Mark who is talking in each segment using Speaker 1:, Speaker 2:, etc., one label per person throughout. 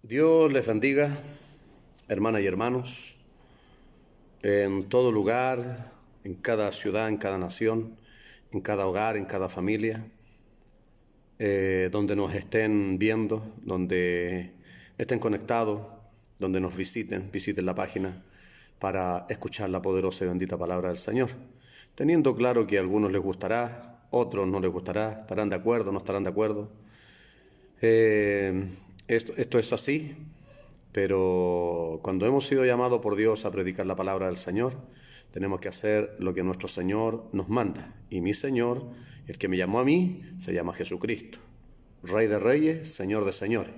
Speaker 1: Dios les bendiga, hermanas y hermanos, en todo lugar, en cada ciudad, en cada nación, en cada hogar, en cada familia, donde nos estén viendo, donde estén conectados, donde nos visiten la página para escuchar la poderosa y bendita palabra del Señor, teniendo claro que a algunos les gustará, otros no les gustará, estarán de acuerdo, no estarán de acuerdo. Esto es así, pero cuando hemos sido llamados por Dios a predicar la palabra del Señor, tenemos que hacer lo que nuestro Señor nos manda. Y mi Señor, el que me llamó a mí, se llama Jesucristo, Rey de Reyes, Señor de Señores.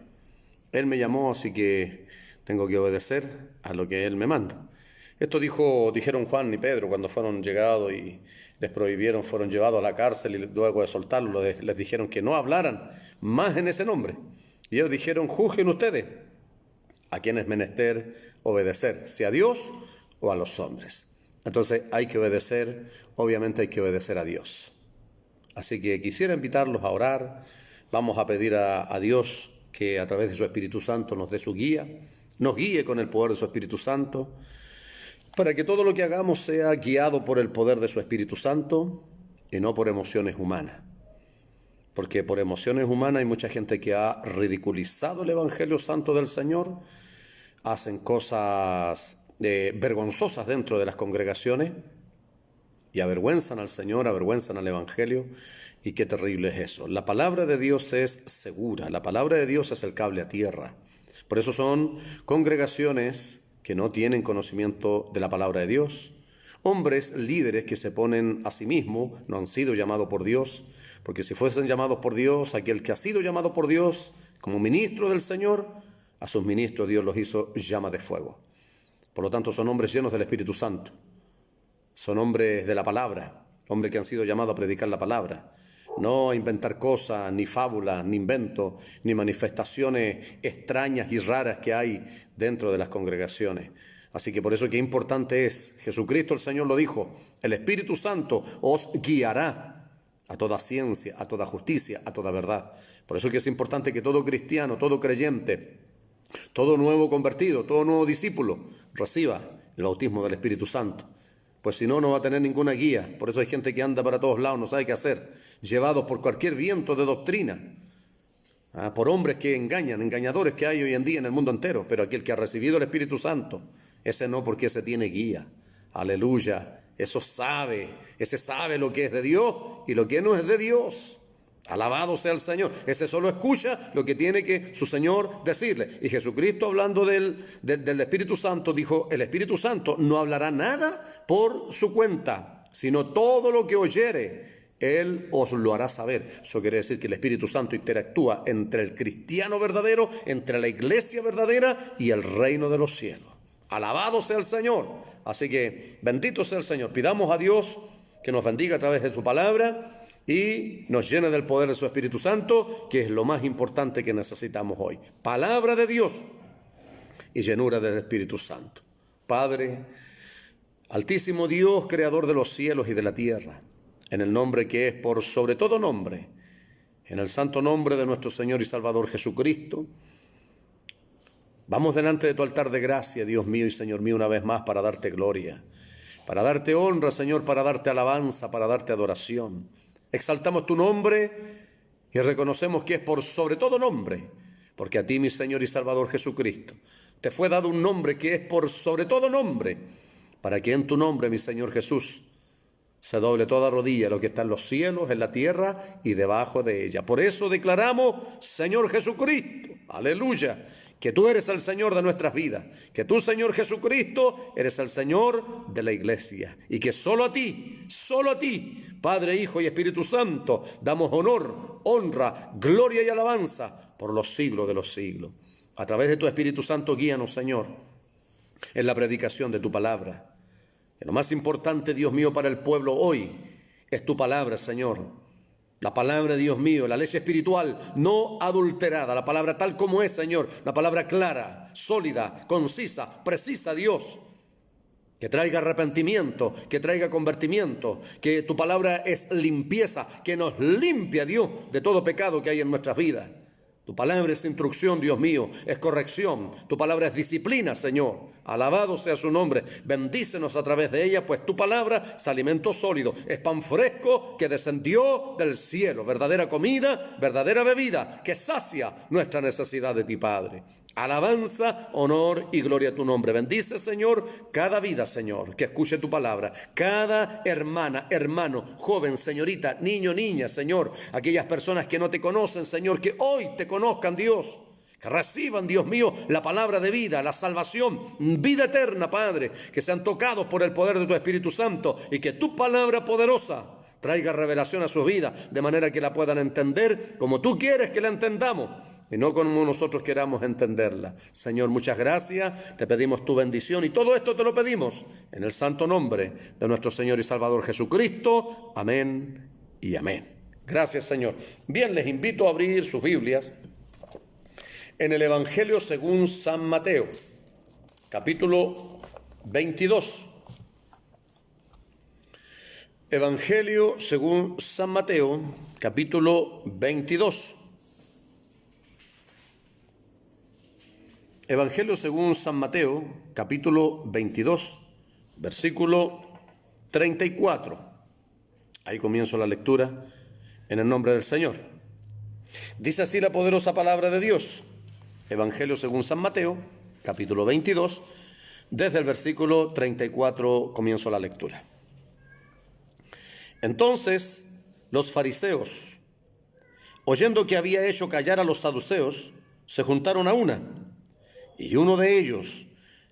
Speaker 1: Él me llamó, así que tengo que obedecer a lo que Él me manda. Esto dijeron Juan y Pedro cuando fueron llegados y les prohibieron, fueron llevados a la cárcel y luego de soltarlos les dijeron que no hablaran más en ese nombre. Y ellos dijeron: juzguen ustedes a quién es menester obedecer, si a Dios o a los hombres. Entonces hay que obedecer, obviamente hay que obedecer a Dios. Así que quisiera invitarlos a orar. Vamos a pedir a Dios que a través de su Espíritu Santo nos dé su guía, nos guíe con el poder de su Espíritu Santo, para que todo lo que hagamos sea guiado por el poder de su Espíritu Santo y no por emociones humanas. Porque por emociones humanas hay mucha gente que ha ridiculizado el Evangelio Santo del Señor, hacen cosas vergonzosas dentro de las congregaciones y avergüenzan al Señor, avergüenzan al Evangelio, y qué terrible es eso. La palabra de Dios es segura, la palabra de Dios es el cable a tierra. Por eso son congregaciones que no tienen conocimiento de la palabra de Dios, hombres líderes que se ponen a sí mismos, no han sido llamados por Dios, porque si fuesen llamados por Dios, aquel que ha sido llamado por Dios como ministro del Señor, a sus ministros Dios los hizo llama de fuego. Por lo tanto, son hombres llenos del Espíritu Santo, son hombres de la palabra, hombres que han sido llamados a predicar la palabra, no a inventar cosas, ni fábulas, ni inventos, ni manifestaciones extrañas y raras que hay dentro de las congregaciones. Así que por eso qué importante es, Jesucristo el Señor lo dijo, el Espíritu Santo os guiará a toda ciencia, a toda justicia, a toda verdad. Por eso que es importante que todo cristiano, todo creyente, todo nuevo convertido, todo nuevo discípulo reciba el bautismo del Espíritu Santo. Pues si no, no va a tener ninguna guía. Por eso hay gente que anda para todos lados, no sabe qué hacer, llevados por cualquier viento de doctrina, por hombres que engañan, engañadores que hay hoy en día en el mundo entero. Pero aquel que ha recibido el Espíritu Santo, ese no, porque ese tiene guía. Aleluya. Ese sabe lo que es de Dios y lo que no es de Dios. Alabado sea el Señor. Ese solo escucha lo que tiene que su Señor decirle. Y Jesucristo, hablando del Espíritu Santo, dijo: el Espíritu Santo no hablará nada por su cuenta, sino todo lo que oyere, Él os lo hará saber. Eso quiere decir que el Espíritu Santo interactúa entre el cristiano verdadero, entre la iglesia verdadera y el reino de los cielos. Alabado sea el Señor. Así que bendito sea el Señor. Pidamos a Dios que nos bendiga a través de su palabra y nos llene del poder de su Espíritu Santo, que es lo más importante que necesitamos hoy. Palabra de Dios y llenura del Espíritu Santo. Padre, altísimo Dios, creador de los cielos y de la tierra, en el nombre que es por sobre todo nombre, en el santo nombre de nuestro Señor y Salvador Jesucristo, vamos delante de tu altar de gracia, Dios mío y Señor mío, una vez más para darte gloria, para darte honra, Señor, para darte alabanza, para darte adoración. Exaltamos tu nombre y reconocemos que es por sobre todo nombre, porque a ti, mi Señor y Salvador Jesucristo, te fue dado un nombre que es por sobre todo nombre, para que en tu nombre, mi Señor Jesús, se doble toda rodilla, lo que está en los cielos, en la tierra y debajo de ella. Por eso declaramos: Señor Jesucristo, aleluya, que tú eres el Señor de nuestras vidas, que tú, Señor Jesucristo, eres el Señor de la iglesia, y que solo a ti, Padre, Hijo y Espíritu Santo, damos honor, honra, gloria y alabanza por los siglos de los siglos. A través de tu Espíritu Santo, guíanos, Señor, en la predicación de tu palabra. Que lo más importante, Dios mío, para el pueblo hoy es tu palabra, Señor. La palabra, Dios mío, la ley espiritual no adulterada, la palabra tal como es, Señor, una palabra clara, sólida, concisa, precisa, Dios, que traiga arrepentimiento, que traiga convertimiento, que tu palabra es limpieza, que nos limpia, Dios, de todo pecado que hay en nuestras vidas. Tu palabra es instrucción, Dios mío, es corrección. Tu palabra es disciplina, Señor. Alabado sea su nombre. Bendícenos a través de ella, pues tu palabra es alimento sólido. Es pan fresco que descendió del cielo. Verdadera comida, verdadera bebida que sacia nuestra necesidad de ti, Padre. Alabanza, honor y gloria a tu nombre. Bendice, Señor, cada vida, Señor, que escuche tu palabra. Cada hermana, hermano, joven, señorita, niño, niña, Señor. Aquellas personas que no te conocen, Señor, que hoy te conozcan, Dios. Que reciban, Dios mío, la palabra de vida, la salvación, vida eterna, Padre. Que sean tocados por el poder de tu Espíritu Santo y que tu palabra poderosa traiga revelación a sus vidas, de manera que la puedan entender como tú quieres que la entendamos y no como nosotros queramos entenderla. Señor, muchas gracias, te pedimos tu bendición y todo esto te lo pedimos en el santo nombre de nuestro Señor y Salvador Jesucristo. Amén y amén. Gracias, Señor. Bien, les invito a abrir sus Biblias en el Evangelio según San Mateo, capítulo 22. Evangelio según San Mateo, capítulo 22. Evangelio según San Mateo, capítulo 22, versículo 34. Ahí comienzo la lectura en el nombre del Señor. Dice así la poderosa palabra de Dios. Evangelio según San Mateo, capítulo 22, desde el versículo 34 comienzo la lectura. Entonces los fariseos, oyendo que había hecho callar a los saduceos, se juntaron a una. Y uno de ellos,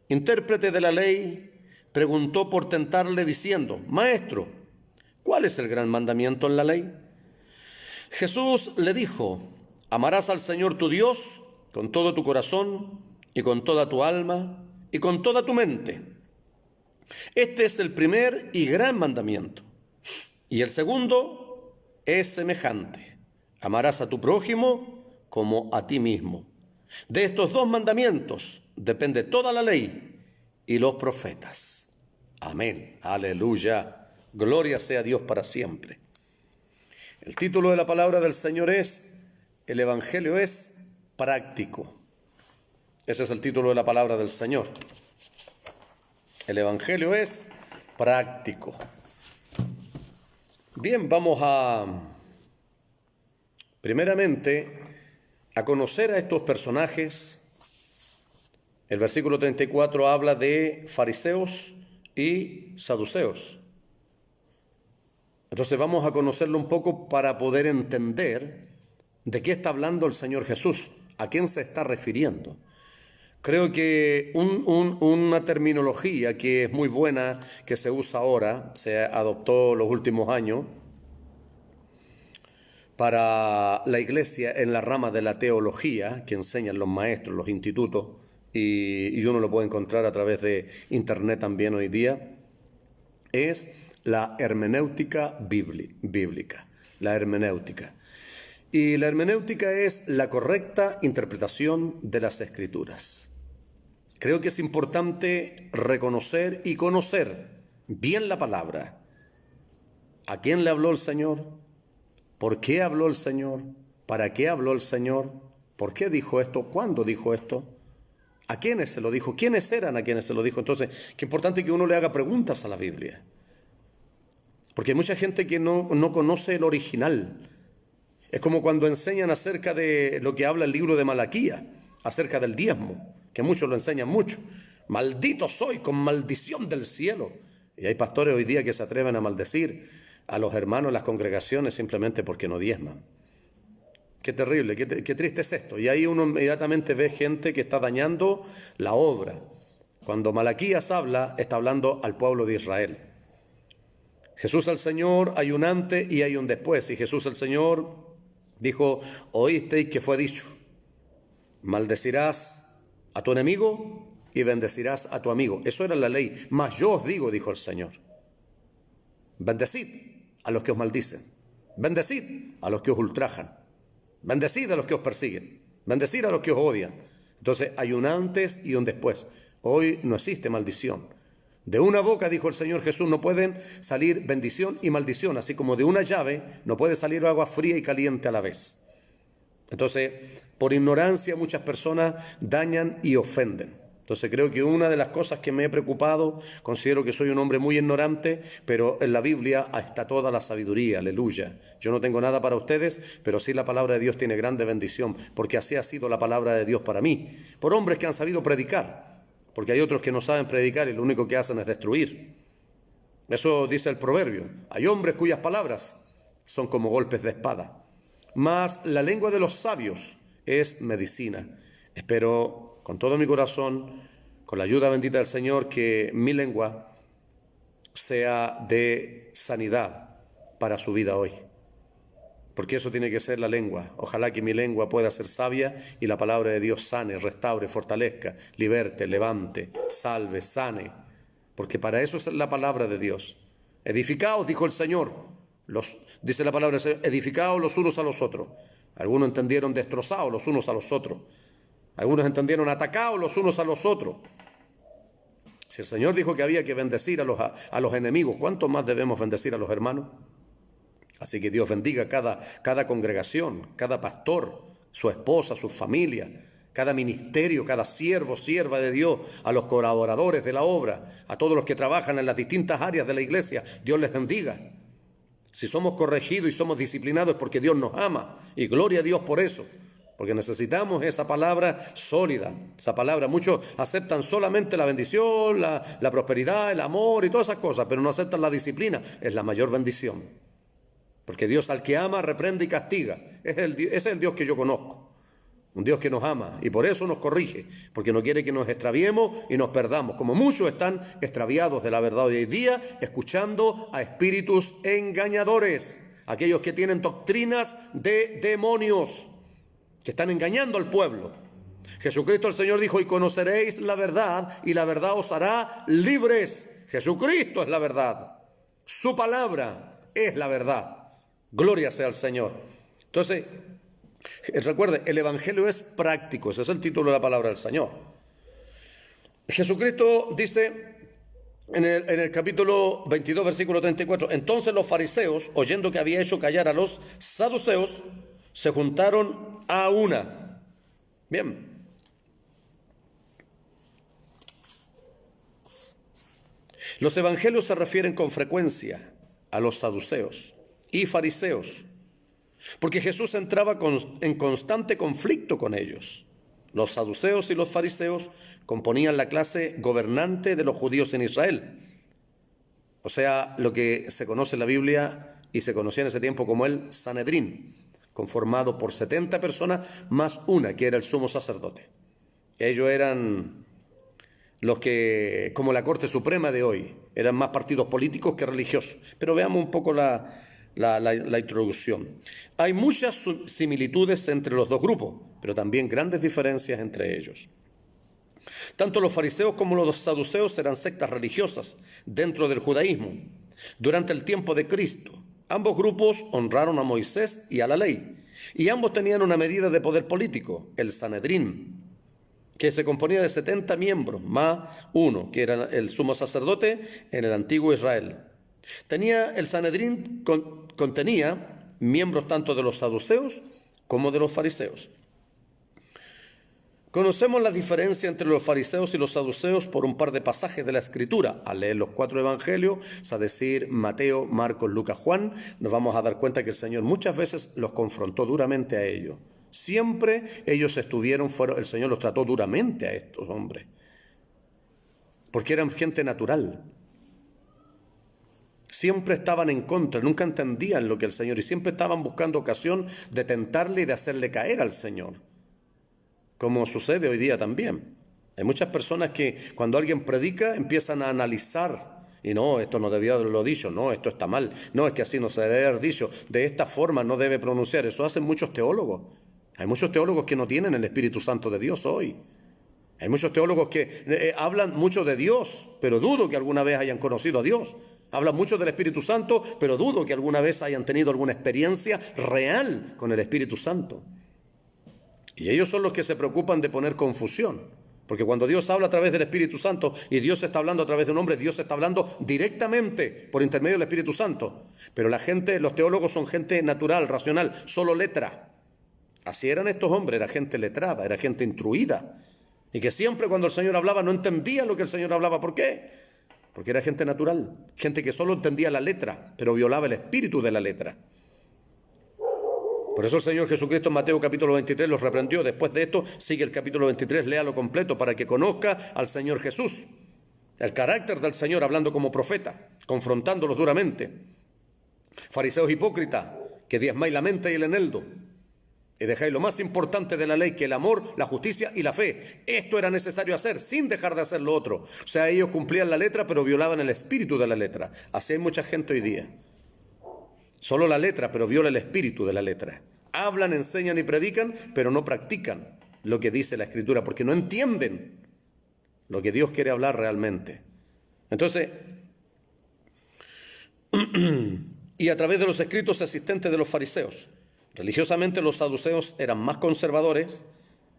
Speaker 1: intérprete de la ley, preguntó por tentarle diciendo: Maestro, ¿cuál es el gran mandamiento en la ley? Jesús le dijo: amarás al Señor tu Dios con todo tu corazón y con toda tu alma y con toda tu mente. Este es el primer y gran mandamiento. Y el segundo es semejante: amarás a tu prójimo como a ti mismo. De estos dos mandamientos depende toda la ley y los profetas. Amén. Aleluya. Gloria sea a Dios para siempre. El título de la palabra del Señor es: el Evangelio es práctico. Ese es el título de la palabra del Señor. El Evangelio es práctico. Bien, vamos primeramente a conocer a estos personajes. El versículo 34 habla de fariseos y saduceos. Entonces vamos a conocerlo un poco para poder entender de qué está hablando el Señor Jesús, a quién se está refiriendo. Creo que una terminología que es muy buena, que se usa ahora, se adoptó los últimos años para la iglesia en la rama de la teología, que enseñan los maestros, los institutos, y uno lo puede encontrar a través de internet también hoy día, es la hermenéutica bíblica, la hermenéutica. Y la hermenéutica es la correcta interpretación de las Escrituras. Creo que es importante reconocer y conocer bien la palabra. ¿A quién le habló el Señor? ¿Por qué habló el Señor? ¿Para qué habló el Señor? ¿Por qué dijo esto? ¿Cuándo dijo esto? ¿A quiénes se lo dijo? ¿Quiénes eran a quienes se lo dijo? Entonces, qué importante que uno le haga preguntas a la Biblia. Porque hay mucha gente que no conoce el original. Es como cuando enseñan acerca de lo que habla el libro de Malaquía, acerca del diezmo, que muchos lo enseñan mucho. Maldito soy con maldición del cielo. Y hay pastores hoy día que se atreven a maldecir a los hermanos en las congregaciones simplemente porque no diezman. Qué terrible, qué triste es esto. Y ahí uno inmediatamente ve gente que está dañando la obra. Cuando Malaquías habla, está hablando al pueblo de Israel. Jesús el Señor, hay un antes y hay un después. Y Jesús el Señor dijo: oísteis que fue dicho, maldecirás a tu enemigo y bendecirás a tu amigo. Eso era la ley. Mas yo os digo, dijo el Señor, bendecid a los que os maldicen, bendecid a los que os ultrajan, bendecid a los que os persiguen, bendecid a los que os odian. Entonces hay un antes y un después. Hoy no existe maldición. De una boca, dijo el Señor Jesús, no pueden salir bendición y maldición, así como de una llave no puede salir agua fría y caliente a la vez. Entonces, Por ignorancia muchas personas dañan y ofenden. Entonces creo que una de las cosas que me he preocupado, considero que soy un hombre muy ignorante, pero en la Biblia está toda la sabiduría, aleluya. Yo no tengo nada para ustedes, pero sí la palabra de Dios tiene grande bendición, porque así ha sido la palabra de Dios para mí. Por hombres que han sabido predicar, porque hay otros que no saben predicar y lo único que hacen es destruir. Eso dice el proverbio. Hay hombres cuyas palabras son como golpes de espada. Mas la lengua de los sabios es medicina. Espero con todo mi corazón, con la ayuda bendita del Señor, que mi lengua sea de sanidad para su vida hoy. Porque eso tiene que ser la lengua. Ojalá que mi lengua pueda ser sabia y la palabra de Dios sane, restaure, fortalezca, liberte, levante, salve, sane. Porque para eso es la palabra de Dios. Edificaos, dijo el Señor. Dice la palabra del Señor, edificaos los unos a los otros. Algunos entendieron destrozados los unos a los otros. Algunos entendieron atacados los unos a los otros. Si el Señor dijo que había que bendecir a los enemigos, ¿cuánto más debemos bendecir a los hermanos? Así que Dios bendiga cada congregación, cada pastor, su esposa, su familia, cada ministerio, cada siervo, sierva de Dios, a los colaboradores de la obra, a todos los que trabajan en las distintas áreas de la iglesia. Dios les bendiga. Si somos corregidos y somos disciplinados es porque Dios nos ama, y gloria a Dios por eso. Porque necesitamos esa palabra sólida, esa palabra. Muchos aceptan solamente la bendición, la prosperidad, el amor y todas esas cosas, pero no aceptan la disciplina. Es la mayor bendición. Porque Dios al que ama, reprende y castiga. Ese es el Dios que yo conozco. Un Dios que nos ama y por eso nos corrige. Porque no quiere que nos extraviemos y nos perdamos. Como muchos están extraviados de la verdad hoy día, escuchando a espíritus engañadores. Aquellos que tienen doctrinas de demonios, que están engañando al pueblo. Jesucristo el Señor dijo, y conoceréis la verdad, y la verdad os hará libres. Jesucristo es la verdad. Su palabra es la verdad. Gloria sea al Señor. Entonces, recuerde, el Evangelio es práctico. Ese es el título de la palabra del Señor. Jesucristo dice en el capítulo 22, versículo 34, entonces los fariseos, oyendo que había hecho callar a los saduceos, se juntaron a una. Bien. Los evangelios se refieren con frecuencia a los saduceos y fariseos, porque Jesús entraba en constante conflicto con ellos. Los saduceos y los fariseos componían la clase gobernante de los judíos en Israel. O sea, lo que se conoce en la Biblia y se conocía en ese tiempo como el Sanedrín, conformado por 70 personas más una, que era el sumo sacerdote. Ellos eran los que, como la Corte Suprema de hoy, eran más partidos políticos que religiosos. Pero veamos un poco la introducción. Hay muchas similitudes entre los dos grupos, pero también grandes diferencias entre ellos. Tanto los fariseos como los saduceos eran sectas religiosas dentro del judaísmo. Durante el tiempo de Cristo, ambos grupos honraron a Moisés y a la ley, y ambos tenían una medida de poder político, el Sanedrín, que se componía de 70 miembros, más uno, que era el sumo sacerdote en el antiguo Israel. El Sanedrín contenía miembros tanto de los saduceos como de los fariseos. Conocemos la diferencia entre los fariseos y los saduceos por un par de pasajes de la Escritura. Al leer los 4 evangelios, es decir, Mateo, Marcos, Lucas, Juan, nos vamos a dar cuenta que el Señor muchas veces los confrontó duramente a ellos. Siempre ellos el Señor los trató duramente a estos hombres, porque eran gente natural. Siempre estaban en contra, nunca entendían lo que el Señor, y siempre estaban buscando ocasión de tentarle y de hacerle caer al Señor, como sucede hoy día también. Hay muchas personas que cuando alguien predica empiezan a analizar, y no, esto no debía haberlo dicho, no, esto está mal, no, es que así no se debe haber dicho, de esta forma no debe pronunciar. Eso hacen muchos teólogos. Hay muchos teólogos que no tienen el Espíritu Santo de Dios hoy. Hay muchos teólogos que hablan mucho de Dios, pero dudo que alguna vez hayan conocido a Dios. Hablan mucho del Espíritu Santo, pero dudo que alguna vez hayan tenido alguna experiencia real con el Espíritu Santo. Y ellos son los que se preocupan de poner confusión. Porque cuando Dios habla a través del Espíritu Santo y Dios está hablando a través de un hombre, Dios está hablando directamente por intermedio del Espíritu Santo. Pero los teólogos son gente natural, racional, solo letra. Así eran estos hombres, era gente letrada, era gente instruida. Y que siempre cuando el Señor hablaba no entendía lo que el Señor hablaba. ¿Por qué? Porque era gente natural, gente que solo entendía la letra, pero violaba el espíritu de la letra. Por eso el Señor Jesucristo en Mateo capítulo 23 los reprendió. Después de esto sigue el capítulo 23, léalo completo para que conozca al Señor Jesús. El carácter del Señor hablando como profeta, confrontándolos duramente. Fariseos hipócritas, que diezmáis la mente y el eneldo, y dejáis lo más importante de la ley, que el amor, la justicia y la fe. Esto era necesario hacer sin dejar de hacer lo otro. O sea, ellos cumplían la letra, pero violaban el espíritu de la letra. Así hay mucha gente hoy día. Solo la letra, pero viola el espíritu de la letra. Hablan, enseñan y predican, pero no practican lo que dice la Escritura, porque no entienden lo que Dios quiere hablar realmente. Entonces, y a través de los escritos asistentes de los fariseos, religiosamente los saduceos eran más conservadores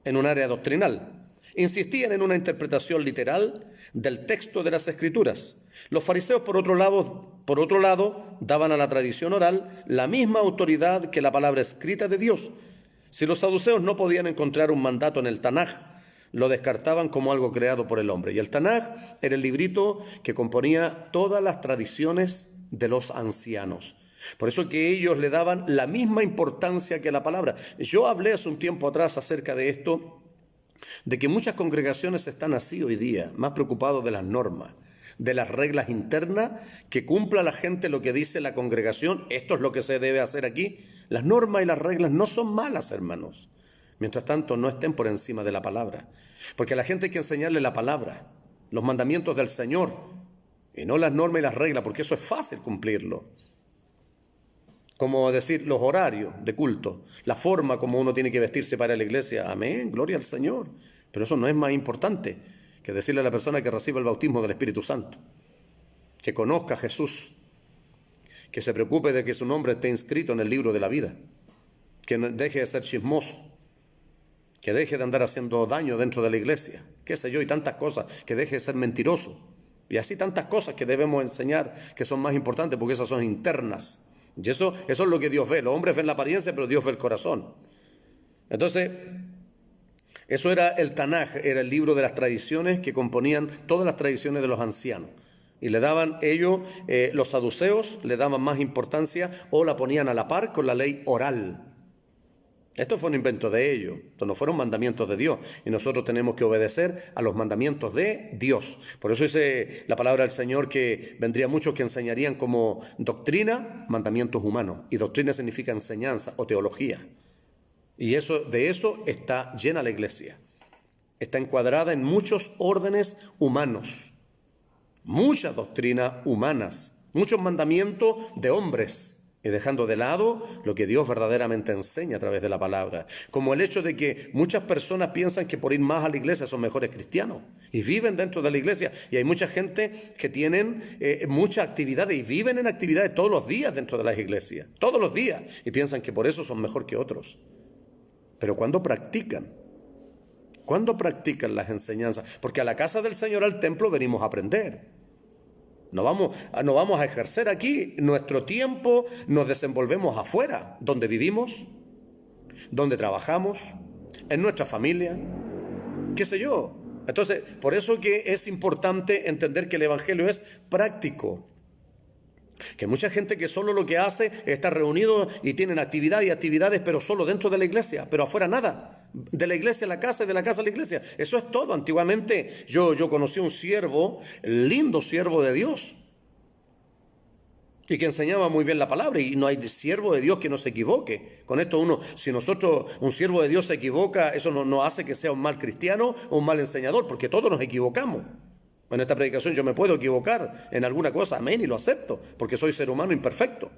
Speaker 1: en un área doctrinal. Insistían en una interpretación literal del texto de las Escrituras. Los fariseos, por otro lado, daban a la tradición oral la misma autoridad que la palabra escrita de Dios. Si los saduceos no podían encontrar un mandato en el Tanaj, lo descartaban como algo creado por el hombre. Y el Tanaj era el librito que componía todas las tradiciones de los ancianos. Por eso que ellos le daban la misma importancia que la palabra. Yo hablé hace un tiempo atrás acerca de esto, de que muchas congregaciones están así hoy día, más preocupados de las normas, de las reglas internas, que cumpla la gente lo que dice la congregación. Esto es lo que se debe hacer aquí. Las normas y las reglas no son malas, hermanos. Mientras tanto, no estén por encima de la palabra. Porque a la gente hay que enseñarle la palabra, los mandamientos del Señor, y no las normas y las reglas, porque eso es fácil cumplirlo. Como decir, los horarios de culto, la forma como uno tiene que vestirse para la iglesia. Amén, gloria al Señor. Pero eso no es más importante que decirle a la persona que reciba el bautismo del Espíritu Santo, que conozca a Jesús, que se preocupe de que su nombre esté inscrito en el libro de la vida, que deje de ser chismoso, que deje de andar haciendo daño dentro de la iglesia, qué sé yo, y tantas cosas, que deje de ser mentiroso. Y así tantas cosas que debemos enseñar que son más importantes porque esas son internas. Y eso es lo que Dios ve. Los hombres ven la apariencia, pero Dios ve el corazón. Entonces, eso era el Tanaj, era el libro de las tradiciones que componían todas las tradiciones de los ancianos. Y le daban ellos, los saduceos, le daban más importancia o la ponían a la par con la ley oral. Esto fue un invento de ellos, esto no fueron mandamientos de Dios, y nosotros tenemos que obedecer a los mandamientos de Dios. Por eso dice la palabra del Señor que vendría muchos que enseñarían como doctrina mandamientos humanos, y doctrina significa enseñanza o teología. Y de eso está llena la iglesia, está encuadrada en muchos órdenes humanos, muchas doctrinas humanas, muchos mandamientos de hombres, y dejando de lado lo que Dios verdaderamente enseña a través de la palabra. Como el hecho de que muchas personas piensan que por ir más a la iglesia son mejores cristianos y viven dentro de la iglesia. Y hay mucha gente que tienen muchas actividades y viven en actividades todos los días dentro de las iglesias, todos los días, y piensan que por eso son mejor que otros. Pero ¿cuándo practican? ¿Cuándo practican las enseñanzas? Porque a la casa del Señor, al templo, venimos a aprender. No vamos a ejercer aquí nuestro tiempo, nos desenvolvemos afuera, donde vivimos, donde trabajamos, en nuestra familia, qué sé yo. Entonces, por eso que es importante entender que el Evangelio es práctico. Que mucha gente que solo lo que hace es estar reunido y tienen actividad y actividades, pero solo dentro de la iglesia, pero afuera nada. De la iglesia a la casa y de la casa a la iglesia. Eso es todo. Antiguamente yo conocí un siervo, lindo siervo de Dios, y que enseñaba muy bien la palabra, y no hay siervo de Dios que no se equivoque. Con esto si un siervo de Dios se equivoca, eso no hace que sea un mal cristiano o un mal enseñador, porque todos nos equivocamos. En esta predicación yo me puedo equivocar en alguna cosa, amén, y lo acepto, porque soy ser humano imperfecto.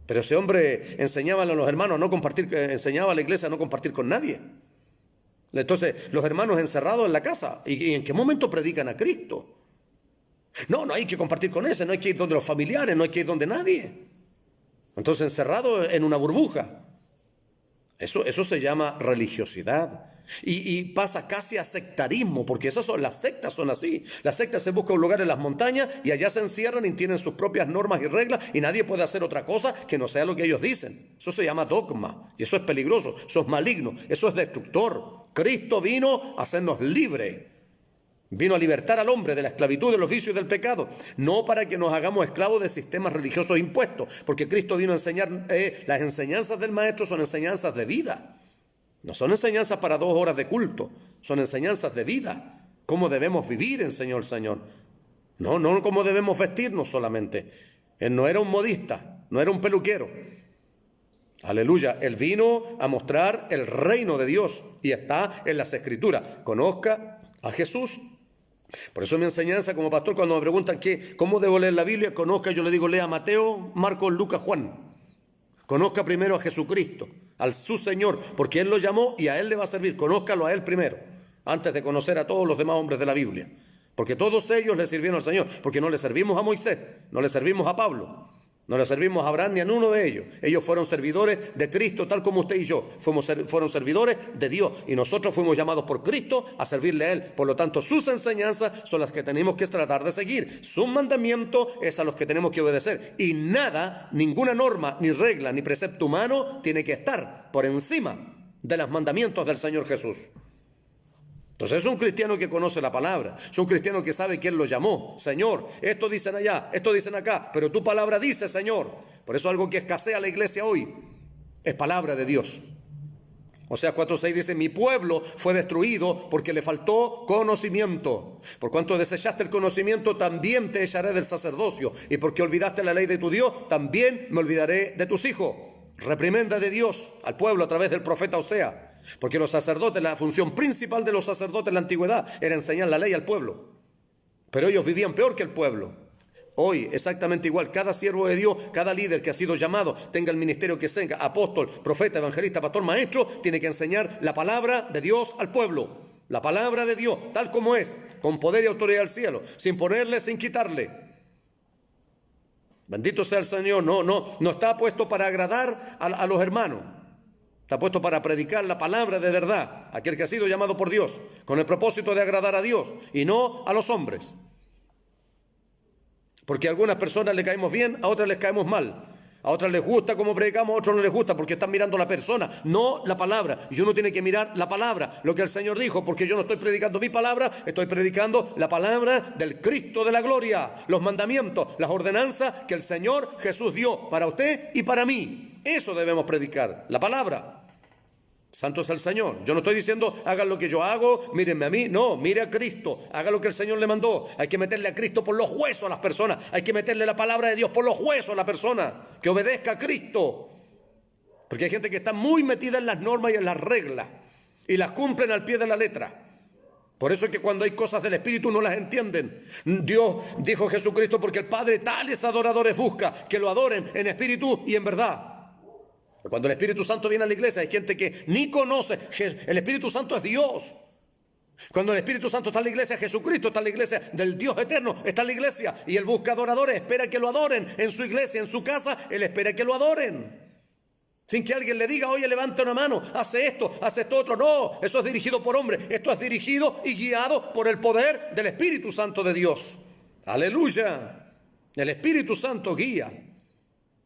Speaker 1: Pero ese hombre enseñaba a los hermanos a no compartir, enseñaba a la iglesia a no compartir con nadie. Entonces, los hermanos encerrados en la casa, ¿y en qué momento predican a Cristo? No hay que compartir con ese, no hay que ir donde los familiares, no hay que ir donde nadie. Entonces, encerrado en una burbuja. Eso se llama religiosidad. Y pasa casi a sectarismo, porque las sectas son así. Las sectas se buscan un lugar en las montañas y allá se encierran y tienen sus propias normas y reglas y nadie puede hacer otra cosa que no sea lo que ellos dicen. Eso se llama dogma y eso es peligroso, eso es maligno, eso es destructor. Cristo vino a hacernos libres. Vino a libertar al hombre de la esclavitud, de los vicios y del pecado, no para que nos hagamos esclavos de sistemas religiosos impuestos, porque Cristo vino a enseñar, las enseñanzas del Maestro son enseñanzas de vida. No son enseñanzas para 2 horas de culto, son enseñanzas de vida. Cómo debemos vivir, enseñó el Señor. No cómo debemos vestirnos solamente. Él no era un modista, no era un peluquero. Aleluya, Él vino a mostrar el reino de Dios y está en las Escrituras. Conozca a Jesús. Por eso mi enseñanza como pastor, cuando me preguntan cómo debo leer la Biblia, conozca, yo le digo, lea Mateo, Marcos, Lucas, Juan. Conozca primero a Jesucristo, al su Señor, porque Él lo llamó y a Él le va a servir. Conózcalo a Él primero, antes de conocer a todos los demás hombres de la Biblia. Porque todos ellos le sirvieron al Señor, porque no le servimos a Moisés, no le servimos a Pablo, no le servimos a Abraham ni a ninguno de ellos. Ellos fueron servidores de Cristo, tal como usted y yo. Fueron servidores de Dios. Y nosotros fuimos llamados por Cristo a servirle a Él. Por lo tanto, sus enseñanzas son las que tenemos que tratar de seguir. Sus mandamientos es a los que tenemos que obedecer. Y nada, ninguna norma, ni regla, ni precepto humano tiene que estar por encima de los mandamientos del Señor Jesús. Entonces es un cristiano que conoce la palabra, es un cristiano que sabe quién lo llamó. Señor, esto dicen allá, esto dicen acá, pero tu palabra dice, Señor. Por eso algo que escasea la iglesia hoy es palabra de Dios. Oseas 4:6 dice, mi pueblo fue destruido porque le faltó conocimiento. Por cuanto desechaste el conocimiento, también te echaré del sacerdocio. Y porque olvidaste la ley de tu Dios, también me olvidaré de tus hijos. Reprimenda de Dios al pueblo a través del profeta Oseas. Porque los sacerdotes, la función principal de los sacerdotes en la antigüedad era enseñar la ley al pueblo. Pero ellos vivían peor que el pueblo. Hoy, exactamente igual, cada siervo de Dios, cada líder que ha sido llamado, tenga el ministerio que tenga, apóstol, profeta, evangelista, pastor, maestro, tiene que enseñar la palabra de Dios al pueblo. La palabra de Dios, tal como es, con poder y autoridad al cielo, sin ponerle, sin quitarle. Bendito sea el Señor. No está puesto para agradar a los hermanos. Está puesto para predicar la palabra de verdad, aquel que ha sido llamado por Dios, con el propósito de agradar a Dios y no a los hombres. Porque a algunas personas le caemos bien, a otras les caemos mal. A otras les gusta como predicamos, a otros no les gusta porque están mirando la persona, no la palabra. Y uno tiene que mirar la palabra, lo que el Señor dijo, porque yo no estoy predicando mi palabra, estoy predicando la palabra del Cristo de la gloria, los mandamientos, las ordenanzas que el Señor Jesús dio para usted y para mí. Eso debemos predicar, la palabra. Santo es el Señor. Yo no estoy diciendo hagan lo que yo hago, mírenme a mí. No, mire a Cristo, haga lo que el Señor le mandó. Hay que meterle a Cristo por los huesos a las personas. Hay que meterle la palabra de Dios por los huesos a la persona. Que obedezca a Cristo. Porque hay gente que está muy metida en las normas y en las reglas y las cumplen al pie de la letra. Por eso es que cuando hay cosas del Espíritu no las entienden. Dios dijo Jesucristo, porque el Padre tales adoradores busca, que lo adoren en espíritu y en verdad. Cuando el Espíritu Santo viene a la iglesia hay gente que ni conoce. El Espíritu Santo es Dios. Cuando el Espíritu Santo está en la iglesia, Jesucristo está en la iglesia del Dios eterno, está en la iglesia. Y Él busca adoradores, espera que lo adoren en su iglesia, en su casa. Él espera que lo adoren. Sin que alguien le diga, oye, levanta una mano, hace esto otro. No, eso es dirigido por hombre. Esto es dirigido y guiado por el poder del Espíritu Santo de Dios. Aleluya. El Espíritu Santo guía.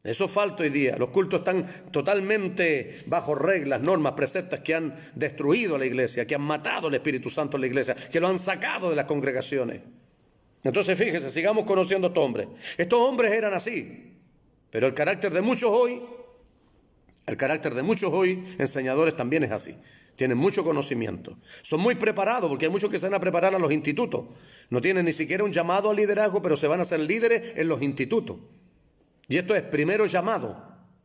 Speaker 1: Eso falta hoy día. Los cultos están totalmente bajo reglas, normas, preceptos que han destruido a la iglesia, que han matado al Espíritu Santo en la iglesia, que lo han sacado de las congregaciones. Entonces fíjese, sigamos conociendo a estos hombres. Estos hombres eran así, pero el carácter de muchos hoy, enseñadores también es así. Tienen mucho conocimiento. Son muy preparados, porque hay muchos que se van a preparar a los institutos. No tienen ni siquiera un llamado al liderazgo, pero se van a hacer líderes en los institutos. Y esto es primero llamado,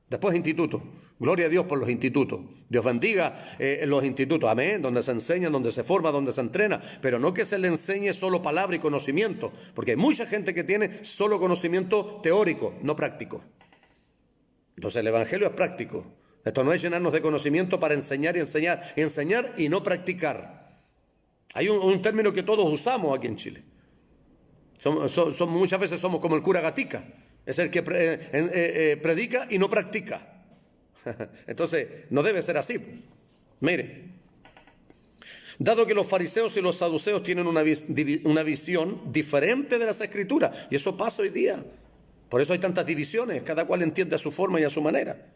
Speaker 1: después instituto. Gloria a Dios por los institutos. Dios bendiga los institutos, amén, donde se enseña, donde se forma, donde se entrena. Pero no que se le enseñe solo palabra y conocimiento, porque hay mucha gente que tiene solo conocimiento teórico, no práctico. Entonces el Evangelio es práctico. Esto no es llenarnos de conocimiento para enseñar y no practicar. Hay un término que todos usamos aquí en Chile. Muchas veces somos como el cura Gatica. Es el que predica y no practica. Entonces, no debe ser así. Mire, dado que los fariseos y los saduceos tienen una visión diferente de las Escrituras, y eso pasa hoy día. Por eso hay tantas divisiones, cada cual entiende a su forma y a su manera.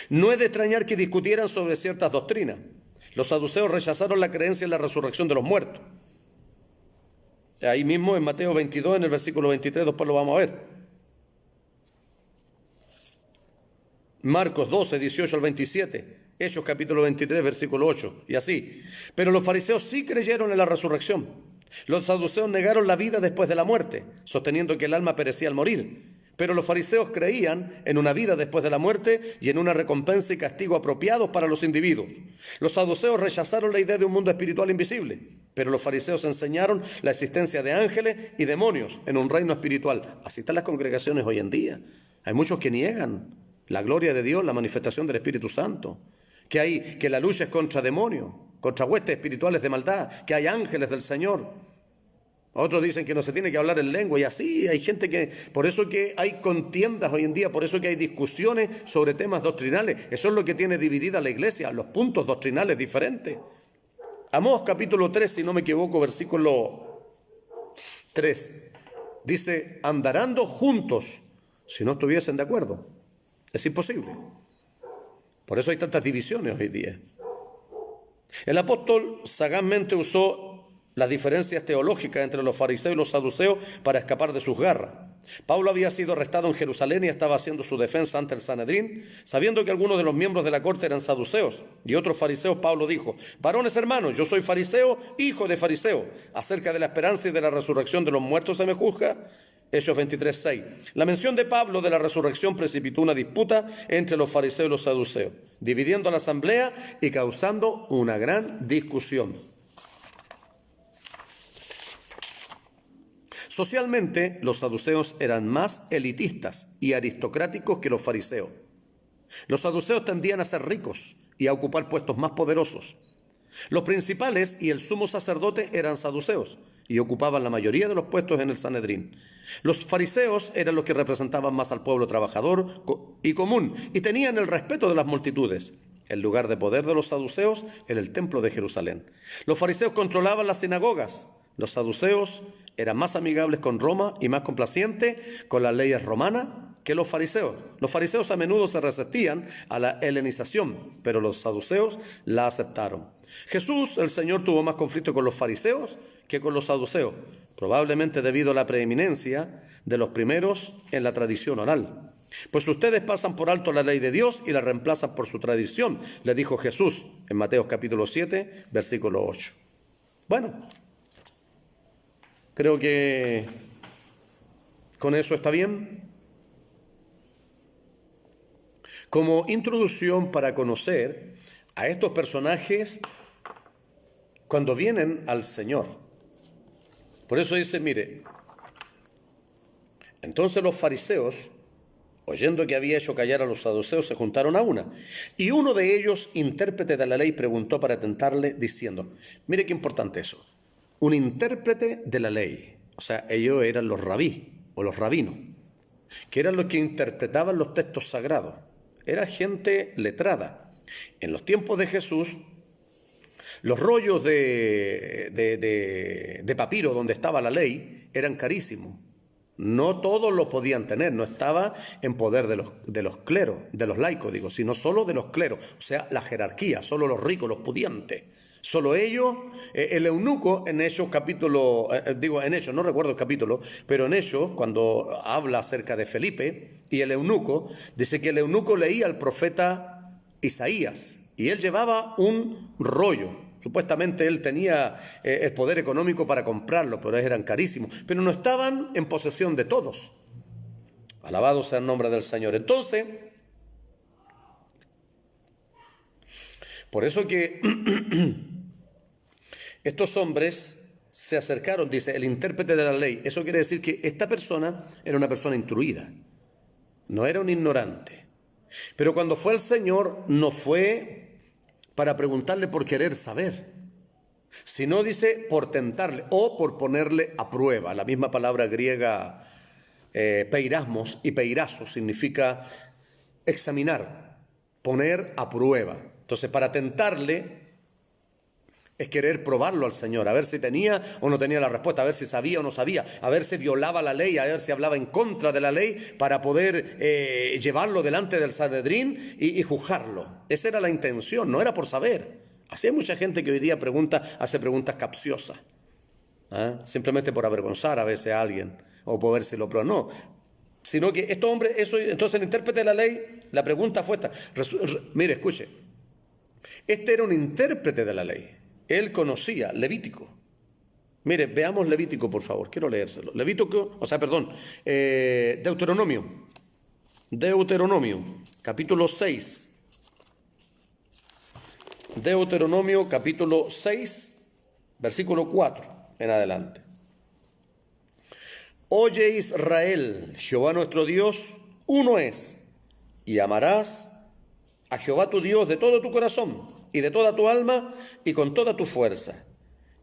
Speaker 1: No es de extrañar que discutieran sobre ciertas doctrinas. Los saduceos rechazaron la creencia en la resurrección de los muertos. Ahí mismo en Mateo 22, en el versículo 23, después lo vamos a ver. Marcos 12, 18 al 27. Hechos capítulo 23, versículo 8. Y así. Pero los fariseos sí creyeron en la resurrección. Los saduceos negaron la vida después de la muerte, sosteniendo que el alma perecía al morir. Pero los fariseos creían en una vida después de la muerte y en una recompensa y castigo apropiados para los individuos. Los saduceos rechazaron la idea de un mundo espiritual invisible, pero los fariseos enseñaron la existencia de ángeles y demonios en un reino espiritual. Así están las congregaciones hoy en día. Hay muchos que niegan la gloria de Dios, la manifestación del Espíritu Santo, que la lucha es contra demonios, contra huestes espirituales de maldad, que hay ángeles del Señor. Otros dicen que no se tiene que hablar en lengua y así hay gente que, por eso que hay contiendas hoy en día, por eso que hay discusiones sobre temas doctrinales. Eso es lo que tiene dividida la iglesia, los puntos doctrinales diferentes. Amós capítulo 3, si no me equivoco, versículo 3, dice, andarán juntos si no estuviesen de acuerdo. Es imposible. Por eso hay tantas divisiones hoy día. El apóstol sagazmente usó las diferencias teológicas entre los fariseos y los saduceos para escapar de sus garras. Pablo había sido arrestado en Jerusalén y estaba haciendo su defensa ante el Sanedrín. Sabiendo que algunos de los miembros de la corte eran saduceos y otros fariseos, Pablo dijo, varones hermanos, yo soy fariseo, hijo de fariseo. Acerca de la esperanza y de la resurrección de los muertos se me juzga. Hechos 23, 6. La mención de Pablo de la resurrección precipitó una disputa entre los fariseos y los saduceos, dividiendo a la asamblea y causando una gran discusión. Socialmente, los saduceos eran más elitistas y aristocráticos que los fariseos. Los saduceos tendían a ser ricos y a ocupar puestos más poderosos. Los principales y el sumo sacerdote eran saduceos y ocupaban la mayoría de los puestos en el Sanedrín. Los fariseos eran los que representaban más al pueblo trabajador y común y tenían el respeto de las multitudes. El lugar de poder de los saduceos era el templo de Jerusalén. Los fariseos controlaban las sinagogas. Los saduceos eran más amigables con Roma y más complacientes con las leyes romanas que los fariseos. Los fariseos a menudo se resistían a la helenización, pero los saduceos la aceptaron. Jesús, el Señor, tuvo más conflicto con los fariseos que con los saduceos, probablemente debido a la preeminencia de los primeros en la tradición oral. Pues ustedes pasan por alto la ley de Dios y la reemplazan por su tradición, le dijo Jesús en Mateo capítulo 7, versículo 8. Bueno, creo que con eso está bien. Como introducción para conocer a estos personajes cuando vienen al Señor. Por eso dice, mire, entonces los fariseos, oyendo que había hecho callar a los saduceos, se juntaron a una. Y uno de ellos, intérprete de la ley, preguntó para tentarle, diciendo, mire qué importante eso, un intérprete de la ley. O sea, ellos eran los rabí o los rabinos, que eran los que interpretaban los textos sagrados. Era gente letrada. En los tiempos de Jesús, los rollos de papiro donde estaba la ley eran carísimos. No todos lo podían tener, no estaba en poder de los cleros, de los laicos, digo, sino solo de los cleros, o sea, la jerarquía, solo los ricos, los pudientes. Solo ellos, el eunuco en Hechos capítulo, en Hechos, no recuerdo el capítulo, pero en Hechos, cuando habla acerca de Felipe y el eunuco, dice que el eunuco leía al profeta Isaías y él llevaba un rollo. Supuestamente él tenía el poder económico para comprarlo, pero eran carísimos. Pero no estaban en posesión de todos. Alabado sea el nombre del Señor. Entonces, por eso que estos hombres se acercaron, dice, el intérprete de la ley. Eso quiere decir que esta persona era una persona instruida, no era un ignorante. Pero cuando fue al Señor, no fue para preguntarle por querer saber, sino, dice, por tentarle o por ponerle a prueba. La misma palabra griega peirasmos y peirazo significa examinar. poner a prueba. Entonces, para tentarle es querer probarlo al Señor, a ver si tenía o no tenía la respuesta, a ver si sabía o no sabía, a ver si violaba la ley, a ver si hablaba en contra de la ley, para poder llevarlo delante del Sanedrín y juzgarlo. Esa era la intención, no era por saber. Así hay mucha gente que hoy día hace preguntas capciosas, simplemente por avergonzar a veces a alguien o por ver si lo prueba. No, sino que estos hombres, entonces el intérprete de la ley, la pregunta fue esta. Mire, escuche, este era un intérprete de la ley. Él conocía Levítico. Mire, veamos Levítico, por favor. Quiero leérselo. Deuteronomio. Deuteronomio, capítulo 6. Deuteronomio, capítulo 6, versículo 4 en adelante. Oye Israel, Jehová nuestro Dios, uno es, y amarás a Jehová tu Dios de todo tu corazón y de toda tu alma y con toda tu fuerza.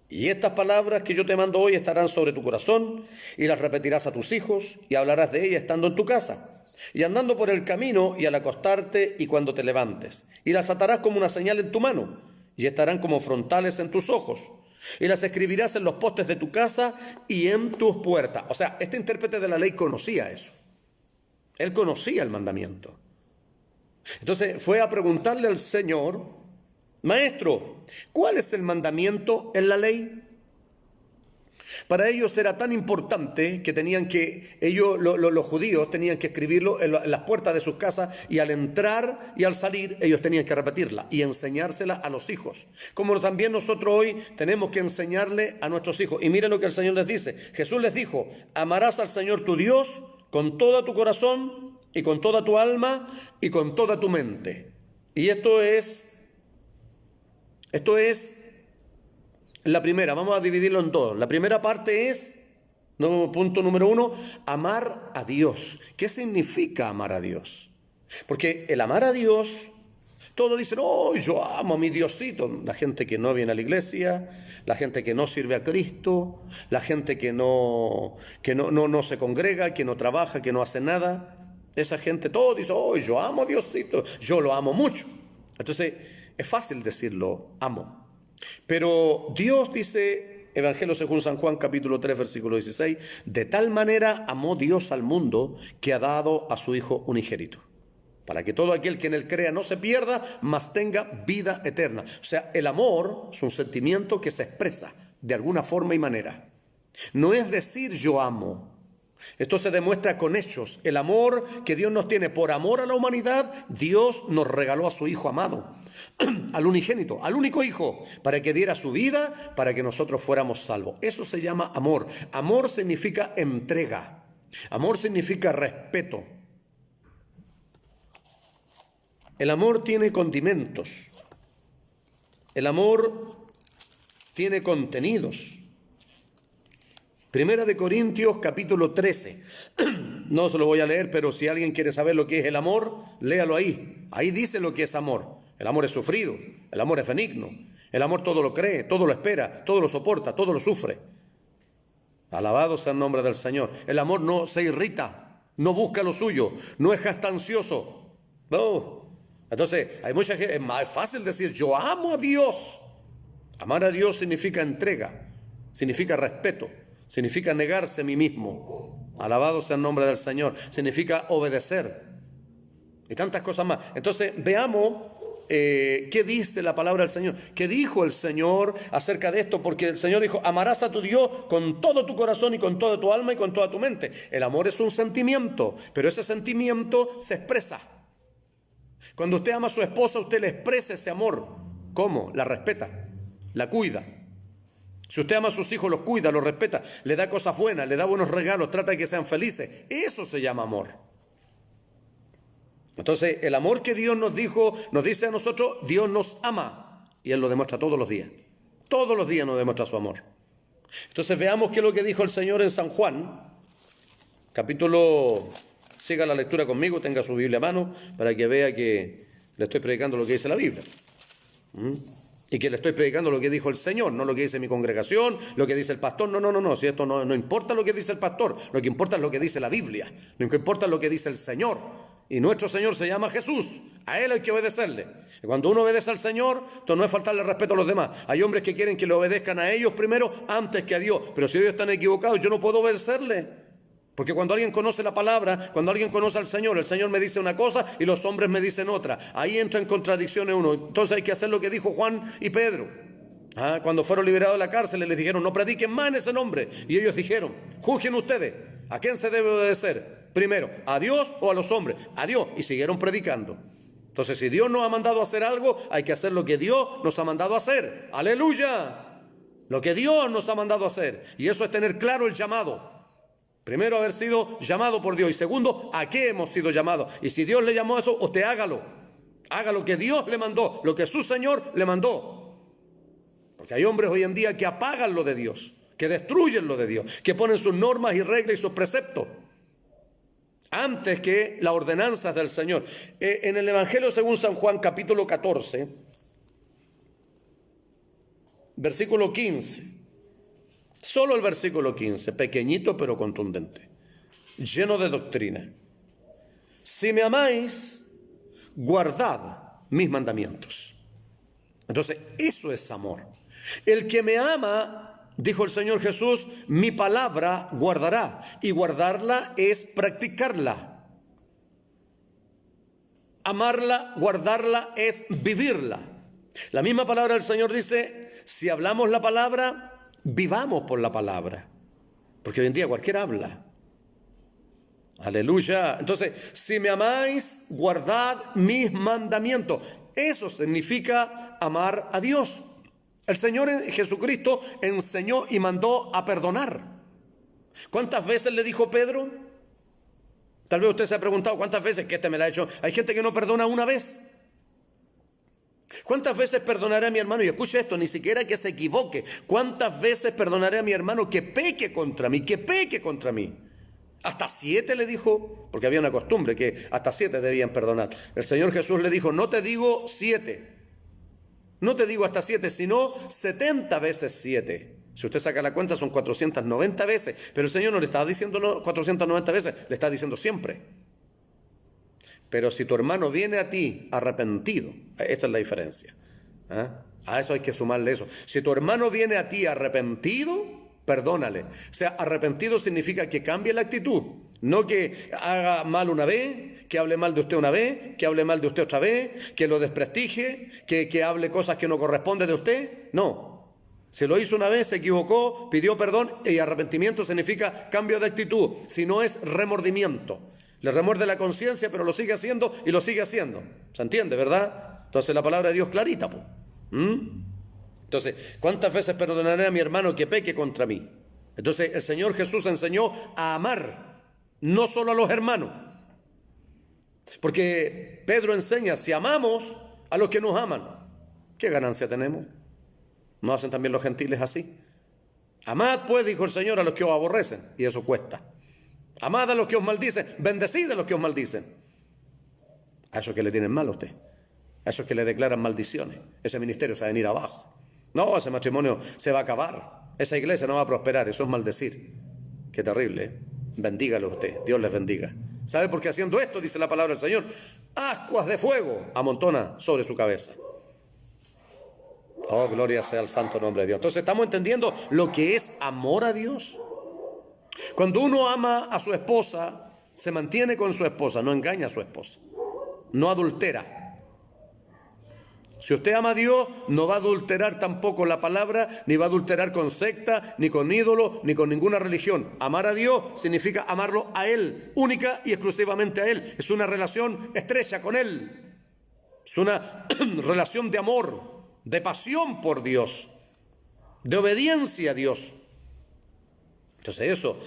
Speaker 1: Y estas palabras que yo te mando hoy estarán sobre tu corazón y las repetirás a tus hijos y hablarás de ellas estando en tu casa y andando por el camino y al acostarte y cuando te levantes. Y las atarás como una señal en tu mano y estarán como frontales en tus ojos. Y las escribirás en los postes de tu casa y en tus puertas. O sea, este intérprete de la ley conocía eso. Él conocía el mandamiento. Entonces fue a preguntarle al Señor: Maestro, ¿cuál es el mandamiento en la ley? Para ellos era tan importante que los judíos tenían que escribirlo en las puertas de sus casas, y al entrar y al salir ellos tenían que repetirla y enseñársela a los hijos. Como también nosotros hoy tenemos que enseñarle a nuestros hijos. Y miren lo que el Señor les dice. Jesús les dijo: amarás al Señor tu Dios con todo tu corazón y con toda tu alma y con toda tu mente. Y esto es la primera. Vamos a dividirlo en dos. La primera parte es, punto número 1, amar a Dios. ¿Qué significa amar a Dios? Porque el amar a Dios, todos dicen: oh, yo amo a mi Diosito. La gente que no viene a la iglesia, la gente que no sirve a Cristo, la gente que no se congrega, que no trabaja, que no hace nada. Esa gente, todos dicen: oh, yo amo a Diosito, yo lo amo mucho. Entonces, es fácil decirlo, amo. Pero Dios dice, Evangelio según San Juan, capítulo 3, versículo 16, de tal manera amó Dios al mundo que ha dado a su Hijo unigénito, para que todo aquel que en él crea no se pierda, mas tenga vida eterna. O sea, el amor es un sentimiento que se expresa de alguna forma y manera. No es decir yo amo. Esto se demuestra con hechos. El amor que Dios nos tiene por amor a la humanidad, Dios nos regaló a su Hijo amado, al unigénito, al único Hijo, para que diera su vida, para que nosotros fuéramos salvos. Eso se llama amor. Amor significa entrega. Amor significa respeto. El amor tiene condimentos. El amor tiene contenidos. Primera de Corintios, capítulo 13. No se lo voy a leer, pero si alguien quiere saber lo que es el amor, léalo ahí. Ahí dice lo que es amor. El amor es sufrido, el amor es benigno, el amor todo lo cree, todo lo espera, todo lo soporta, todo lo sufre. Alabado sea el nombre del Señor. El amor no se irrita, no busca lo suyo, no es jactancioso. No. Entonces, hay mucha gente, es más fácil decir yo amo a Dios. Amar a Dios significa entrega, significa respeto, significa negarse a mí mismo. Alabado sea el nombre del Señor. Significa obedecer y tantas cosas más. Entonces veamos qué dice la palabra del Señor, qué dijo el Señor acerca de esto, porque el Señor dijo: amarás a tu Dios con todo tu corazón y con toda tu alma y con toda tu mente. El amor es un sentimiento, pero ese sentimiento se expresa. Cuando usted ama a su esposa, usted le expresa ese amor. ¿Cómo? La respeta, la cuida. Si usted ama a sus hijos, los cuida, los respeta, le da cosas buenas, le da buenos regalos, trata de que sean felices. Eso se llama amor. Entonces, el amor que Dios nos dice a nosotros, Dios nos ama. Y Él lo demuestra todos los días. Todos los días nos demuestra su amor. Entonces, veamos qué es lo que dijo el Señor en San Juan, capítulo... Siga la lectura conmigo, tenga su Biblia a mano, para que vea que le estoy predicando lo que dice la Biblia. Y que le estoy predicando lo que dijo el Señor, no lo que dice mi congregación, lo que dice el pastor. No. Si esto no importa lo que dice el pastor, lo que importa es lo que dice la Biblia. Lo que importa es lo que dice el Señor. Y nuestro Señor se llama Jesús. A Él hay que obedecerle. Y cuando uno obedece al Señor, entonces no es faltarle respeto a los demás. Hay hombres que quieren que le obedezcan a ellos primero antes que a Dios. Pero si ellos están equivocados, yo no puedo obedecerle. Porque cuando alguien conoce la palabra, cuando alguien conoce al Señor, el Señor me dice una cosa y los hombres me dicen otra. Ahí entra en contradicciones uno. Entonces hay que hacer lo que dijo Juan y Pedro. Cuando fueron liberados de la cárcel, les dijeron, no prediquen más en ese nombre. Y ellos dijeron, juzguen ustedes, ¿a quién se debe obedecer? Primero, ¿a Dios o a los hombres? A Dios. Y siguieron predicando. Entonces, si Dios nos ha mandado a hacer algo, hay que hacer lo que Dios nos ha mandado a hacer. ¡Aleluya! Lo que Dios nos ha mandado a hacer. Y eso es tener claro el llamado. Primero, haber sido llamado por Dios. Y segundo, ¿a qué hemos sido llamados? Y si Dios le llamó a eso, usted hágalo. Haga lo que Dios le mandó, lo que su Señor le mandó. Porque hay hombres hoy en día que apagan lo de Dios, que destruyen lo de Dios, que ponen sus normas y reglas y sus preceptos antes que las ordenanzas del Señor. En el Evangelio según San Juan, capítulo 14, versículo 15, solo el versículo 15, pequeñito pero contundente, lleno de doctrina. Si me amáis, guardad mis mandamientos. Entonces, eso es amor. El que me ama, dijo el Señor Jesús, mi palabra guardará. Y guardarla es practicarla. Amarla, guardarla es vivirla. La misma palabra del Señor dice, si hablamos la palabra, vivamos por la palabra. Porque hoy en día cualquiera habla. Aleluya. Entonces, si me amáis, guardad mis mandamientos. Eso significa amar a Dios. El Señor Jesucristo enseñó y mandó a perdonar. ¿Cuántas veces le dijo Pedro? Tal vez usted se ha preguntado cuántas veces que me la ha hecho. Hay gente que no perdona una vez. ¿Cuántas veces perdonaré a mi hermano? Y escuche esto, ni siquiera que se equivoque. ¿Cuántas veces perdonaré a mi hermano que peque contra mí? Que peque contra mí. Hasta 7 le dijo, porque había una costumbre que hasta 7 debían perdonar. El Señor Jesús le dijo, no te digo 7. No te digo hasta 7, sino 70 veces 7. Si usted saca la cuenta son 490 veces. Pero el Señor no le estaba diciendo 490 veces, le está diciendo siempre. Pero si tu hermano viene a ti arrepentido, esta es la diferencia. A eso hay que sumarle eso. Si tu hermano viene a ti arrepentido, perdónale. O sea, arrepentido significa que cambie la actitud. No que haga mal una vez, que hable mal de usted una vez, que hable mal de usted otra vez, que lo desprestigie, que hable cosas que no corresponden de usted. No. Se lo hizo una vez, se equivocó, pidió perdón y arrepentimiento significa cambio de actitud. Si no es remordimiento. Le remuerde la conciencia, pero lo sigue haciendo y lo sigue haciendo. ¿Se entiende, verdad? Entonces la palabra de Dios clarita, pues. Entonces, ¿cuántas veces perdonaré a mi hermano que peque contra mí? Entonces el Señor Jesús enseñó a amar. No solo a los hermanos, porque Pedro enseña, si amamos a los que nos aman, ¿qué ganancia tenemos? ¿No hacen también los gentiles así? Amad pues, dijo el Señor, a los que os aborrecen, y eso cuesta. Amad a los que os maldicen, bendecid a los que os maldicen. A esos que le tienen mal a usted, a esos que le declaran maldiciones, ese ministerio se va a venir abajo. No, ese matrimonio se va a acabar, esa iglesia no va a prosperar, eso es maldecir. Qué terrible, ¿eh? Bendígalo usted, Dios les bendiga. ¿Sabe por qué haciendo esto, dice la palabra del Señor? Ascuas de fuego amontona sobre su cabeza. Oh, gloria sea al santo nombre de Dios. Entonces, ¿estamos entendiendo lo que es amor a Dios? Cuando uno ama a su esposa, se mantiene con su esposa, no engaña a su esposa, no adultera. Si usted ama a Dios, no va a adulterar tampoco la palabra, ni va a adulterar con secta, ni con ídolo, ni con ninguna religión. Amar a Dios significa amarlo a Él, única y exclusivamente a Él. Es una relación estrecha con Él. Es una relación de amor, de pasión por Dios, de obediencia a Dios. Entonces eso,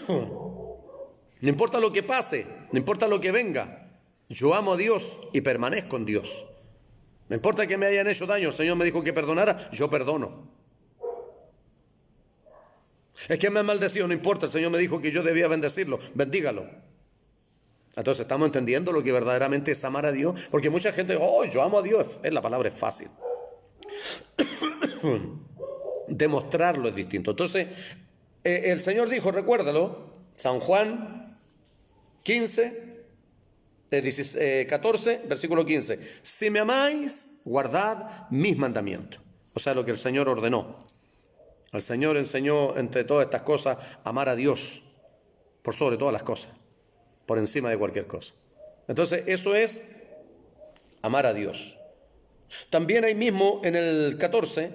Speaker 1: no importa lo que pase, no importa lo que venga, yo amo a Dios y permanezco en Dios. No importa que me hayan hecho daño, el Señor me dijo que perdonara, yo perdono. Es que me han maldecido, no importa, el Señor me dijo que yo debía bendecirlo, bendígalo. Entonces estamos entendiendo lo que verdaderamente es amar a Dios, porque mucha gente, yo amo a Dios, la palabra es fácil. Demostrarlo es distinto. Entonces, el Señor dijo, recuérdalo, San Juan 15, 14, versículo 15. Si me amáis, guardad mis mandamientos. O sea, lo que el Señor ordenó. El Señor enseñó entre todas estas cosas amar a Dios por sobre todas las cosas, por encima de cualquier cosa. Entonces, eso es amar a Dios. También ahí mismo en el 14,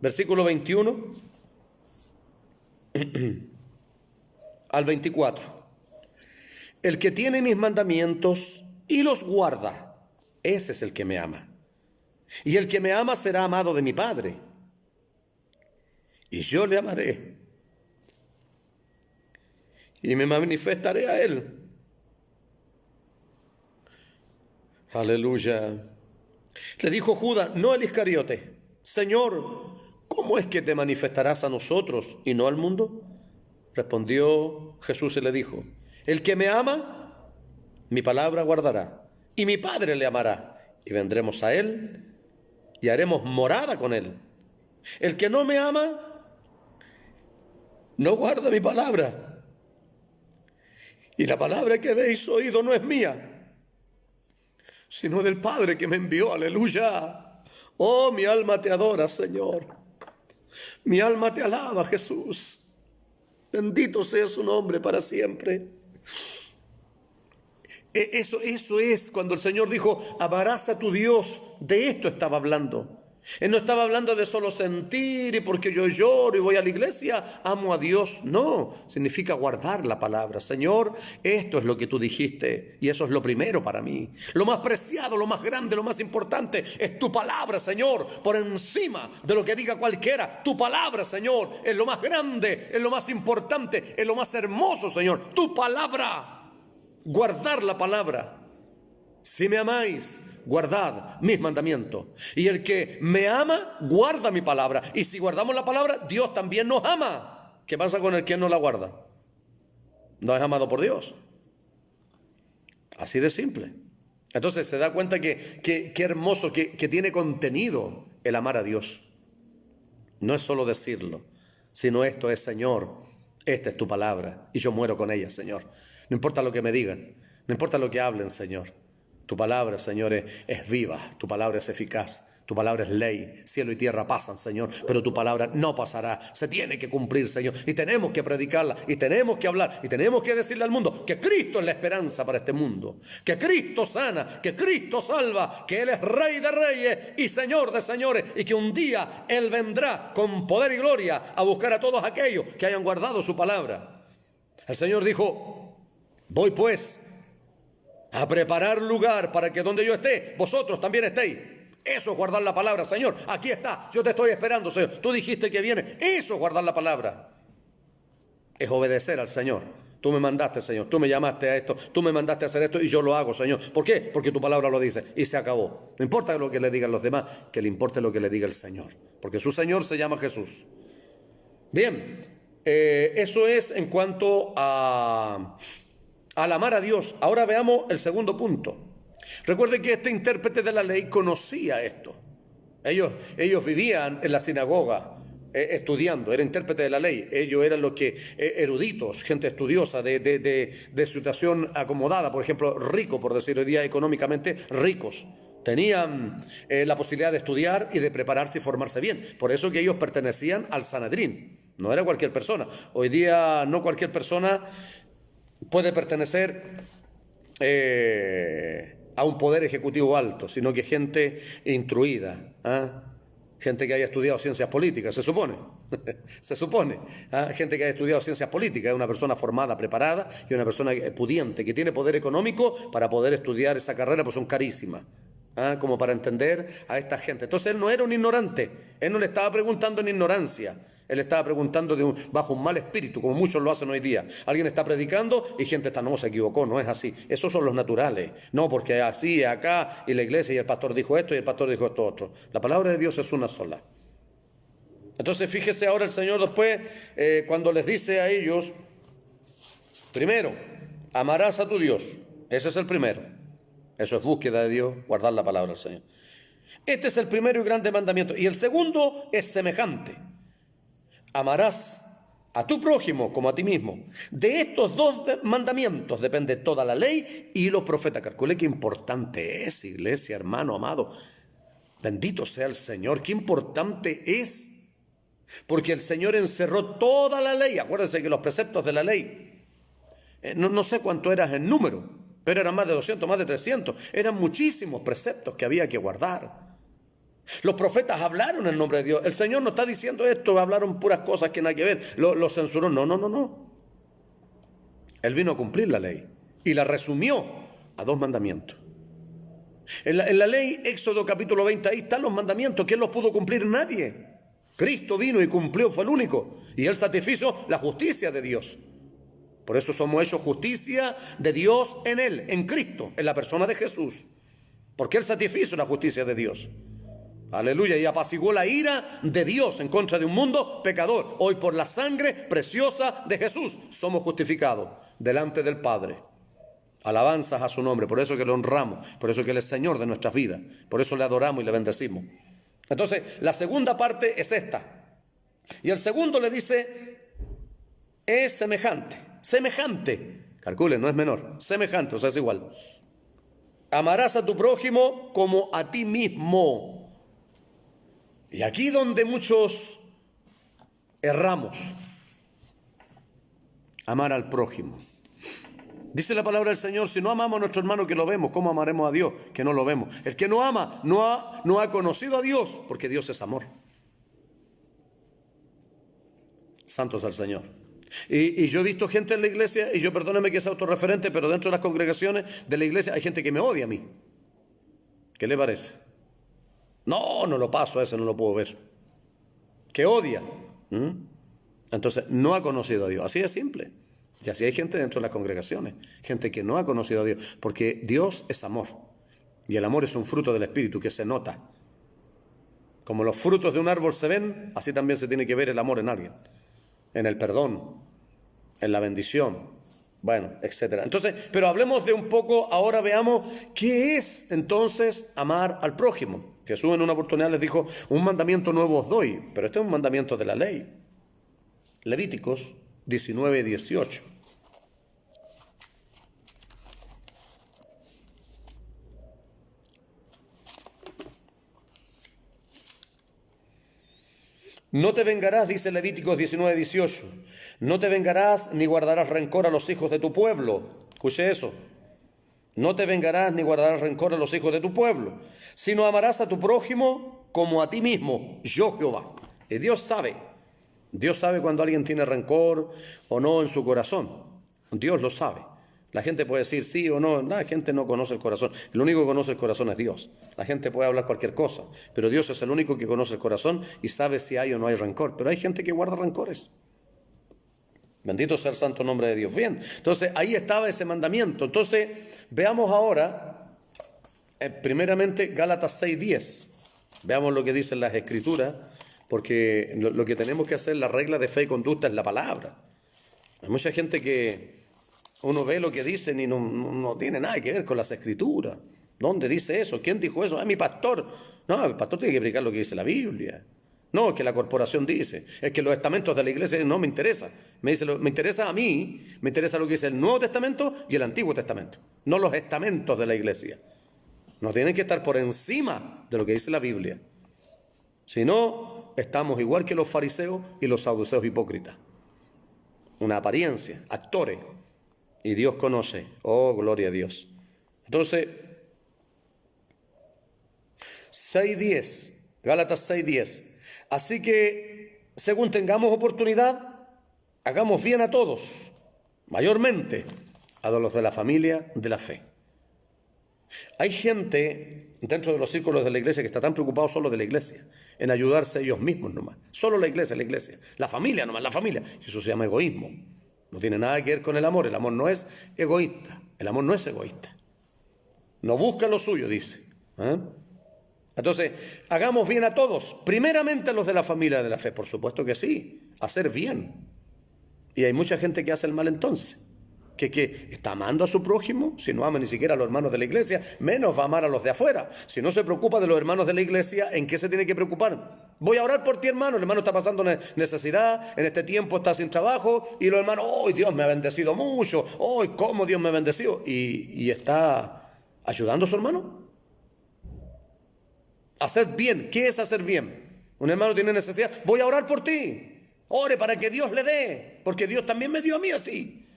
Speaker 1: versículo 21 al 24. El que tiene mis mandamientos y los guarda, ese es el que me ama. Y el que me ama será amado de mi Padre. Y yo le amaré. Y me manifestaré a él. Aleluya. Le dijo Judas, no el Iscariote: Señor, ¿cómo es que te manifestarás a nosotros y no al mundo? Respondió Jesús y le dijo: el que me ama, mi palabra guardará, y mi Padre le amará, y vendremos a él, y haremos morada con él. El que no me ama, no guarda mi palabra, y la palabra que habéis oído no es mía, sino del Padre que me envió. Aleluya. Oh, mi alma te adora, Señor. Mi alma te alaba, Jesús. Bendito sea su nombre para siempre. Eso es cuando el Señor dijo, amarás a tu Dios. De esto estaba hablando. Él no estaba hablando de solo sentir y porque yo lloro y voy a la iglesia, amo a Dios. No, significa guardar la palabra. Señor, esto es lo que tú dijiste y eso es lo primero para mí. Lo más preciado, lo más grande, lo más importante es tu palabra, Señor, por encima de lo que diga cualquiera. Tu palabra, Señor, es lo más grande, es lo más importante, es lo más hermoso, Señor. Tu palabra, guardar la palabra. Si me amáis, guardad mis mandamientos. Y el que me ama, guarda mi palabra. Y si guardamos la palabra, Dios también nos ama. ¿Qué pasa con el que no la guarda? No es amado por Dios. Así de simple. Entonces se da cuenta que hermoso, que tiene contenido el amar a Dios. No es solo decirlo, sino esto es: Señor, esta es tu palabra y yo muero con ella, Señor. No importa lo que me digan, no importa lo que hablen, Señor. Tu palabra, Señor, es viva, tu palabra es eficaz, tu palabra es ley. Cielo y tierra pasan, Señor, pero tu palabra no pasará. Se tiene que cumplir, Señor, y tenemos que predicarla, y tenemos que hablar, y tenemos que decirle al mundo que Cristo es la esperanza para este mundo, que Cristo sana, que Cristo salva, que Él es Rey de reyes y Señor de señores, y que un día Él vendrá con poder y gloria a buscar a todos aquellos que hayan guardado su palabra. El Señor dijo: voy pues a preparar lugar para que donde yo esté, vosotros también estéis. Eso es guardar la palabra. Señor, aquí está, yo te estoy esperando, Señor. Tú dijiste que viene. Eso es guardar la palabra. Es obedecer al Señor. Tú me mandaste, Señor, tú me llamaste a esto, tú me mandaste a hacer esto y yo lo hago, Señor. ¿Por qué? Porque tu palabra lo dice y se acabó. No importa lo que le digan los demás, que le importe lo que le diga el Señor, porque su Señor se llama Jesús. Bien, eso es en cuanto al amar a Dios. Ahora veamos el segundo punto. Recuerden que este intérprete de la ley conocía esto. Ellos vivían en la sinagoga estudiando, era intérprete de la ley. Ellos eran los que eruditos, gente estudiosa, de situación acomodada, por ejemplo, rico, por decir hoy día económicamente ricos. Tenían la posibilidad de estudiar y de prepararse y formarse bien. Por eso que ellos pertenecían al Sanedrín. No era cualquier persona. Hoy día no cualquier persona puede pertenecer a un poder ejecutivo alto, sino que gente instruida, gente que haya estudiado ciencias políticas, se supone, gente que haya estudiado ciencias políticas, es una persona formada, preparada y una persona pudiente, que tiene poder económico para poder estudiar esa carrera, pues son carísimas. Como para entender a esta gente. Entonces él no era un ignorante, él no le estaba preguntando en ignorancia. Él estaba preguntando bajo un mal espíritu, como muchos lo hacen hoy día. Alguien está predicando y gente está, no, se equivocó, no es así. Esos son los naturales. No, porque así, acá, y la iglesia, y el pastor dijo esto, y el pastor dijo esto otro. La palabra de Dios es una sola. Entonces, fíjese ahora el Señor después, cuando les dice a ellos, primero, amarás a tu Dios. Ese es el primero. Eso es búsqueda de Dios, guardar la palabra del Señor. Este es el primero y grande mandamiento. Y el segundo es semejante. Amarás a tu prójimo como a ti mismo. De estos dos mandamientos depende toda la ley y los profetas. Calcule qué importante es, iglesia, hermano amado. Bendito sea el Señor, qué importante es. Porque el Señor encerró toda la ley. Acuérdense que los preceptos de la ley, no sé cuánto eran en número, pero eran más de 200, más de 300. Eran muchísimos preceptos que había que guardar. Los profetas hablaron en nombre de Dios. El Señor no está diciendo esto, hablaron puras cosas que nada que ver. Lo censuró. No. Él vino a cumplir la ley y la resumió a 2 mandamientos. En la ley, Éxodo capítulo 20, ahí están los mandamientos. ¿Quién los pudo cumplir? Nadie. Cristo vino y cumplió, fue el único. Y Él satisfizo la justicia de Dios. Por eso somos hechos justicia de Dios en Él, en Cristo, en la persona de Jesús. Porque Él satisfizo la justicia de Dios. Aleluya, y apaciguó la ira de Dios en contra de un mundo pecador. Hoy por la sangre preciosa de Jesús somos justificados delante del Padre. Alabanzas a su nombre, por eso que lo honramos, por eso que Él es Señor de nuestras vidas, por eso le adoramos y le bendecimos. Entonces, la segunda parte es esta. Y el segundo le dice, es semejante. Calcule, no es menor, semejante, o sea, es igual. Amarás a tu prójimo como a ti mismo. Y aquí donde muchos erramos, amar al prójimo. Dice la palabra del Señor, si no amamos a nuestro hermano que lo vemos, ¿cómo amaremos a Dios que no lo vemos? El que no ama no ha conocido a Dios, porque Dios es amor. Santo es el Señor. Y yo he visto gente en la iglesia, y yo perdóneme que sea autorreferente, pero dentro de las congregaciones de la iglesia hay gente que me odia a mí. ¿Qué le parece? No lo paso, ese no lo puedo ver. Que odia. Entonces, no ha conocido a Dios. Así es simple. Y así hay gente dentro de las congregaciones. Gente que no ha conocido a Dios. Porque Dios es amor. Y el amor es un fruto del Espíritu que se nota. Como los frutos de un árbol se ven, así también se tiene que ver el amor en alguien. En el perdón, en la bendición, bueno, etcétera. Entonces, pero hablemos de un poco, ahora veamos qué es entonces amar al prójimo. Jesús en una oportunidad les dijo, un mandamiento nuevo os doy, pero este es un mandamiento de la ley. Levíticos 19:18. No te vengarás, dice Levíticos 19:18. No te vengarás ni guardarás rencor a los hijos de tu pueblo. Escuche eso. No te vengarás ni guardarás rencor a los hijos de tu pueblo, sino amarás a tu prójimo como a ti mismo, yo Jehová. Y Dios sabe cuando alguien tiene rencor o no en su corazón. Dios lo sabe. La gente puede decir sí o no, la gente no conoce el corazón. El único que conoce el corazón es Dios. La gente puede hablar cualquier cosa, pero Dios es el único que conoce el corazón y sabe si hay o no hay rencor. Pero hay gente que guarda rencores. Bendito sea el santo nombre de Dios. Bien, entonces ahí estaba ese mandamiento. Entonces veamos ahora, primeramente Gálatas 6:10. Veamos lo que dicen las Escrituras, porque lo que tenemos que hacer, la regla de fe y conducta es la palabra. Hay mucha gente que uno ve lo que dicen y no tiene nada que ver con las Escrituras. ¿Dónde dice eso? ¿Quién dijo eso? Mi pastor. No, el pastor tiene que explicar lo que dice la Biblia. No, es que la corporación dice, es que los estamentos de la iglesia no me interesa. Me interesa a mí, me interesa lo que dice el Nuevo Testamento y el Antiguo Testamento, no los estamentos de la iglesia. No tienen que estar por encima de lo que dice la Biblia. Si no, estamos igual que los fariseos y los saduceos hipócritas. Una apariencia, actores. Y Dios conoce. Oh, gloria a Dios. Entonces, 6:10, Gálatas 6:10. Así que, según tengamos oportunidad, hagamos bien a todos, mayormente a los de la familia de la fe. Hay gente dentro de los círculos de la iglesia que está tan preocupado solo de la iglesia, en ayudarse ellos mismos nomás. Solo la iglesia, la familia nomás, la familia. Y eso se llama egoísmo. No tiene nada que ver con el amor. El amor no es egoísta. El amor no es egoísta. No busca lo suyo, dice. Entonces, hagamos bien a todos, primeramente a los de la familia de la fe, por supuesto que sí, hacer bien. Y hay mucha gente que hace el mal entonces, que está amando a su prójimo, si no ama ni siquiera a los hermanos de la iglesia, menos va a amar a los de afuera. Si no se preocupa de los hermanos de la iglesia, ¿en qué se tiene que preocupar? Voy a orar por ti, hermano. El hermano está pasando necesidad, en este tiempo está sin trabajo, y los hermanos, ¡oh, Dios me ha bendecido mucho! ¡Oh, cómo Dios me ha bendecido! Y está ayudando a su hermano. Hacer bien. ¿Qué es hacer bien? Un hermano tiene necesidad. Voy a orar por ti. Ore para que Dios le dé, porque Dios también me dio a mí así.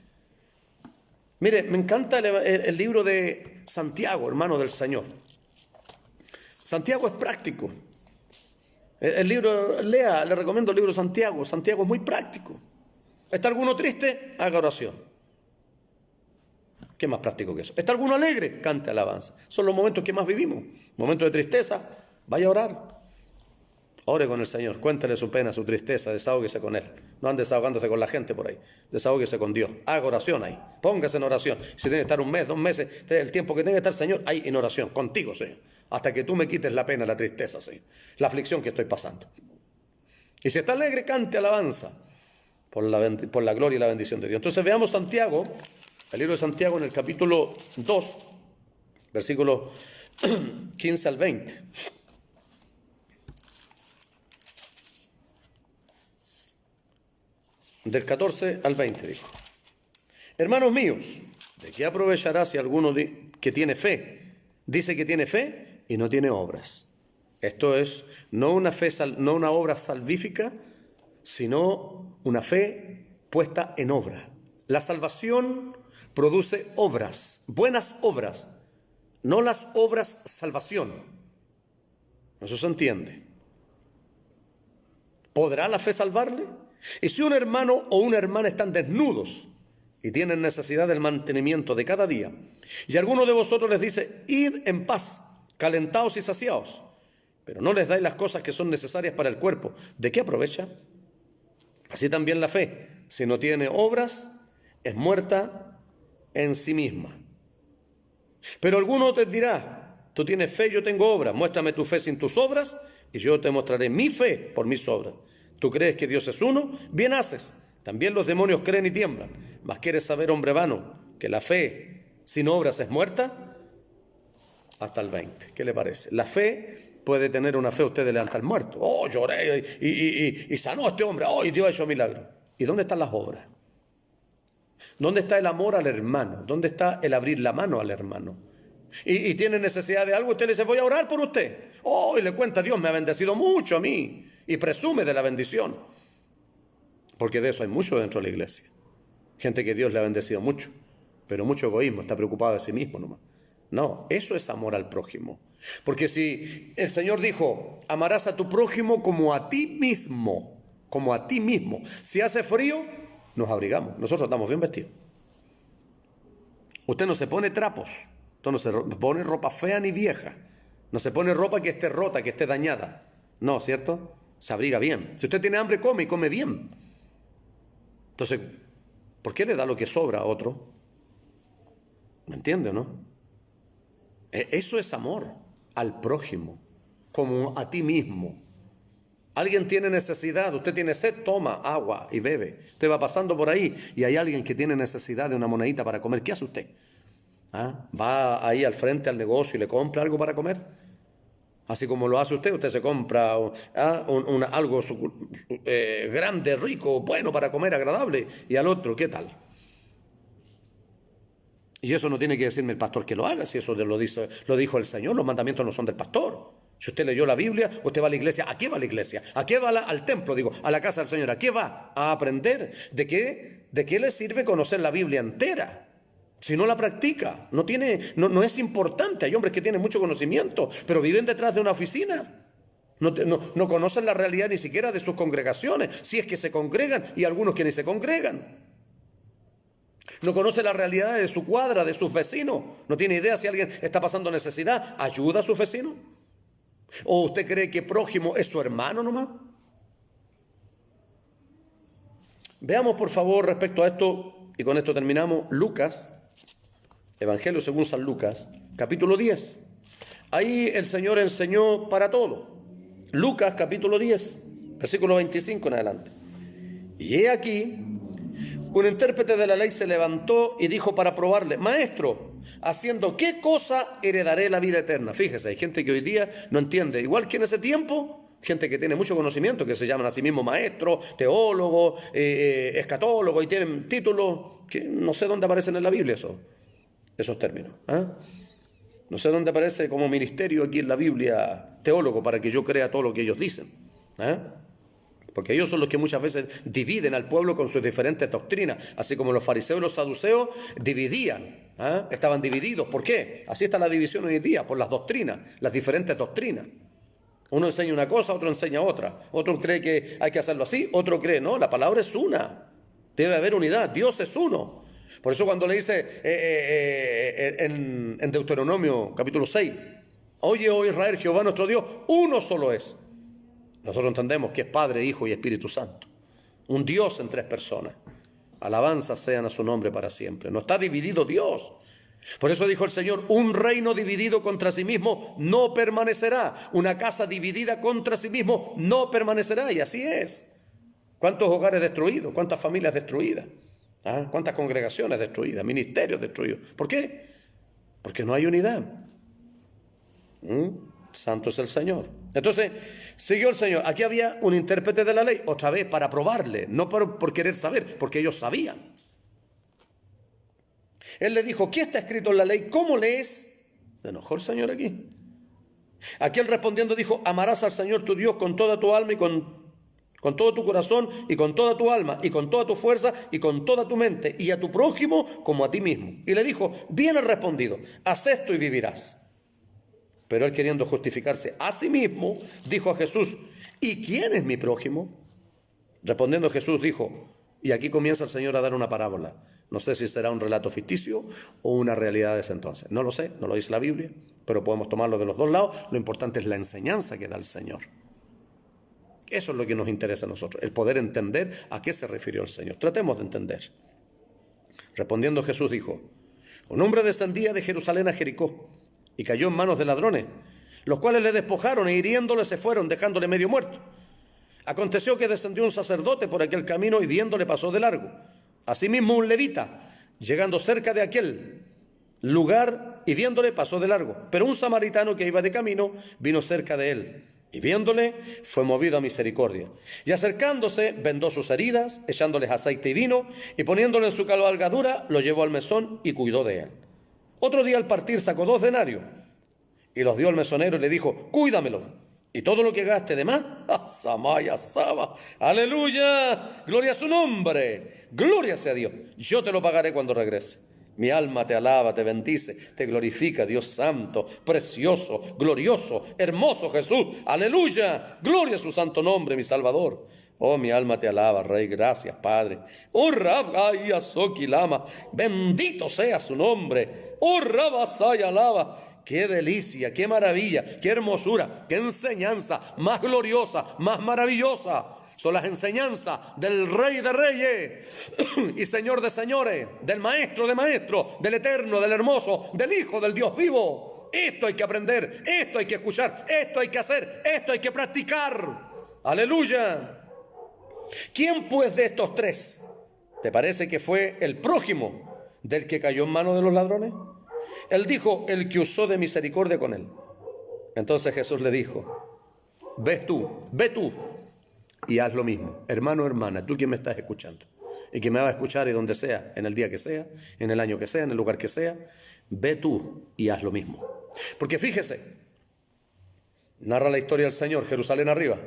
Speaker 1: Mire, me encanta el libro de Santiago, hermano del Señor. Santiago es práctico. El libro, lea, le recomiendo el libro de Santiago. Santiago es muy práctico. ¿Está alguno triste? Haga oración. ¿Qué más práctico que eso? ¿Está alguno alegre? Cante alabanza. Son los momentos que más vivimos. Momentos de tristeza, vaya a orar. Ore con el Señor, cuéntele su pena, su tristeza, desahóguese con Él. No ande desahogándose con la gente por ahí. Desahóguese con Dios. Haga oración ahí. Póngase en oración. Si tiene que estar un mes, 2 meses, el tiempo que tenga que estar el Señor, ahí en oración, contigo, Señor. Hasta que tú me quites la pena, la tristeza, Señor. La aflicción que estoy pasando. Y si está alegre, cante alabanza por la gloria y la bendición de Dios. Entonces veamos Santiago, el libro de Santiago en el capítulo 2, versículos 15 al 20. Del 14 al 20 dijo: hermanos míos, ¿de qué aprovechará si alguno que tiene fe dice que tiene fe y no tiene obras? Esto es, no una obra salvífica, sino una fe puesta en obra. La salvación produce obras, buenas obras, no las obras salvación. Eso se entiende. ¿Podrá la fe salvarle? Y si un hermano o una hermana están desnudos y tienen necesidad del mantenimiento de cada día, y alguno de vosotros les dice, id en paz, calentaos y saciaos, pero no les dais las cosas que son necesarias para el cuerpo, ¿de qué aprovecha? Así también la fe, si no tiene obras, es muerta en sí misma. Pero alguno te dirá, tú tienes fe, yo tengo obras, muéstrame tu fe sin tus obras, y yo te mostraré mi fe por mis obras. ¿Tú crees que Dios es uno? Bien haces. También los demonios creen y tiemblan. ¿Mas quieres saber, hombre vano, que la fe sin obras es muerta? Hasta el 20. ¿Qué le parece? La fe puede tener una fe, usted levanta al muerto. Oh, lloré y sanó a este hombre. Oh, y Dios ha hecho milagro. ¿Y dónde están las obras? ¿Dónde está el amor al hermano? ¿Dónde está el abrir la mano al hermano? Y tiene necesidad de algo, usted le dice, voy a orar por usted. Oh, y le cuenta, Dios me ha bendecido mucho a mí. Y presume de la bendición. Porque de eso hay mucho dentro de la iglesia. Gente que Dios le ha bendecido mucho. Pero mucho egoísmo, está preocupado de sí mismo nomás. No, eso es amor al prójimo. Porque si el Señor dijo, amarás a tu prójimo como a ti mismo. Como a ti mismo. Si hace frío, nos abrigamos. Nosotros estamos bien vestidos. Usted no se pone trapos. Usted no se pone ropa fea ni vieja. No se pone ropa que esté rota, que esté dañada. No, ¿cierto? Se abriga bien. Si usted tiene hambre, come y come bien. Entonces, ¿por qué le da lo que sobra a otro? ¿Me entiende o no? Eso es amor al prójimo, como a ti mismo. Alguien tiene necesidad, usted tiene sed, toma agua y bebe. Usted va pasando por ahí y hay alguien que tiene necesidad de una monedita para comer. ¿Qué hace usted? ¿Ah? ¿Va ahí al frente al negocio y le compra algo para comer? Así como lo hace usted se compra algo grande, rico, bueno para comer, agradable, y al otro, ¿qué tal? Y eso no tiene que decirme el pastor que lo haga, si eso lo dijo el Señor, los mandamientos no son del pastor. Si usted leyó la Biblia, usted va a la iglesia. ¿A qué va a la iglesia? ¿A qué va al templo? Digo, a la casa del Señor. ¿A qué va? A aprender. ¿De qué le sirve conocer la Biblia entera? Si no la practica, no es importante. Hay hombres que tienen mucho conocimiento, pero viven detrás de una oficina. No conocen la realidad ni siquiera de sus congregaciones, si es que se congregan, y algunos que ni se congregan. No conocen la realidad de su cuadra, de sus vecinos. No tiene idea si alguien está pasando necesidad. ¿Ayuda a su vecino? ¿O usted cree que prójimo es su hermano nomás? Veamos por favor respecto a esto, y con esto terminamos, Lucas, Evangelio según San Lucas, capítulo 10. Ahí el Señor enseñó para todo. Lucas capítulo 10, versículo 25 en adelante. Y he aquí, un intérprete de la ley se levantó y dijo para probarle, maestro, ¿haciendo qué cosa heredaré la vida eterna? Fíjese, hay gente que hoy día no entiende. Igual que en ese tiempo, Gente que tiene mucho conocimiento, que se llaman a sí mismos maestros, teólogos, escatólogos, y tienen títulos que no sé dónde aparecen en la Biblia esos términos. No sé dónde aparece como ministerio aquí en la Biblia teólogo para que yo crea todo lo que ellos dicen. Porque ellos son los que muchas veces dividen al pueblo con sus diferentes doctrinas, así como los fariseos y los saduceos dividían, estaban divididos. ¿Por qué? Así está la división hoy en día, por las doctrinas, las diferentes doctrinas. Uno enseña una cosa, otro enseña otra. Otro cree que hay que hacerlo así, otro cree, no, la palabra es una. Debe haber unidad, Dios es uno. Por eso cuando le dice en Deuteronomio capítulo 6, oye, oh Israel, Jehová nuestro Dios, uno solo es. Nosotros entendemos que es Padre, Hijo y Espíritu Santo. Un Dios en tres personas. Alabanzas sean a su nombre para siempre. No está dividido Dios. Por eso dijo el Señor, un reino dividido contra sí mismo no permanecerá. Una casa dividida contra sí mismo no permanecerá. Y así es. ¿Cuántos hogares destruidos? ¿Cuántas familias destruidas? ¿Cuántas congregaciones destruidas? Ministerios destruidos. ¿Por qué? Porque no hay unidad. Santo es el Señor. Entonces, siguió el Señor. Aquí había un intérprete de la ley, otra vez, para probarle, no por querer saber, porque ellos sabían. Él le dijo, ¿qué está escrito en la ley? ¿Cómo lees? Se enojó el Señor aquí. Aquí él respondiendo dijo, amarás al Señor tu Dios con toda tu alma y con todo tu corazón y con toda tu alma y con toda tu fuerza y con toda tu mente y a tu prójimo como a ti mismo. Y le dijo, bien has respondido, haz esto y vivirás. Pero él, queriendo justificarse a sí mismo, dijo a Jesús, ¿y quién es mi prójimo? Respondiendo Jesús dijo, y aquí comienza el Señor a dar una parábola. No sé si será un relato ficticio o una realidad de ese entonces. No lo sé, no lo dice la Biblia, pero podemos tomarlo de los dos lados. Lo importante es la enseñanza que da el Señor. Eso es lo que nos interesa a nosotros, el poder entender a qué se refirió el Señor. Tratemos de entender. Respondiendo Jesús dijo, un hombre descendía de Jerusalén a Jericó y cayó en manos de ladrones, los cuales le despojaron e hiriéndole se fueron, dejándole medio muerto. Aconteció que descendió un sacerdote por aquel camino y viéndole pasó de largo. Asimismo un levita, llegando cerca de aquel lugar y viéndole pasó de largo. Pero un samaritano que iba de camino vino cerca de él y viéndole fue movido a misericordia. Y acercándose vendó sus heridas, echándoles aceite y vino y poniéndole en su cabalgadura lo llevó al mesón y cuidó de él. Otro día al partir sacó 2 denarios y los dio al mesonero y le dijo, cuídamelo. Y todo lo que gaste de más, Samaya Saba, aleluya, gloria a su nombre, gloria sea Dios. Yo te lo pagaré cuando regrese. Mi alma te alaba, te bendice, te glorifica, Dios santo, precioso, glorioso, hermoso Jesús, aleluya, gloria a su santo nombre, mi Salvador. Oh, mi alma te alaba, Rey, gracias, Padre. Oh, Rabaya Sokilama, bendito sea su nombre. Oh, Rabasaya alaba. ¡Qué delicia, qué maravilla, qué hermosura, qué enseñanza más gloriosa, más maravillosa! Son las enseñanzas del Rey de Reyes y Señor de Señores, del Maestro de Maestros, del Eterno, del Hermoso, del Hijo del Dios vivo. Esto hay que aprender, esto hay que escuchar, esto hay que hacer, esto hay que practicar. ¡Aleluya! ¿Quién pues de estos tres te parece que fue el prójimo del que cayó en manos de los ladrones? Él dijo, el que usó de misericordia con él. Entonces Jesús le dijo, ve tú y haz lo mismo. Hermano, hermana, tú quien me estás escuchando y que me va a escuchar y donde sea, en el día que sea, en el año que sea, en el lugar que sea, ve tú y haz lo mismo. Porque fíjese, narra la historia del Señor, Jerusalén arriba.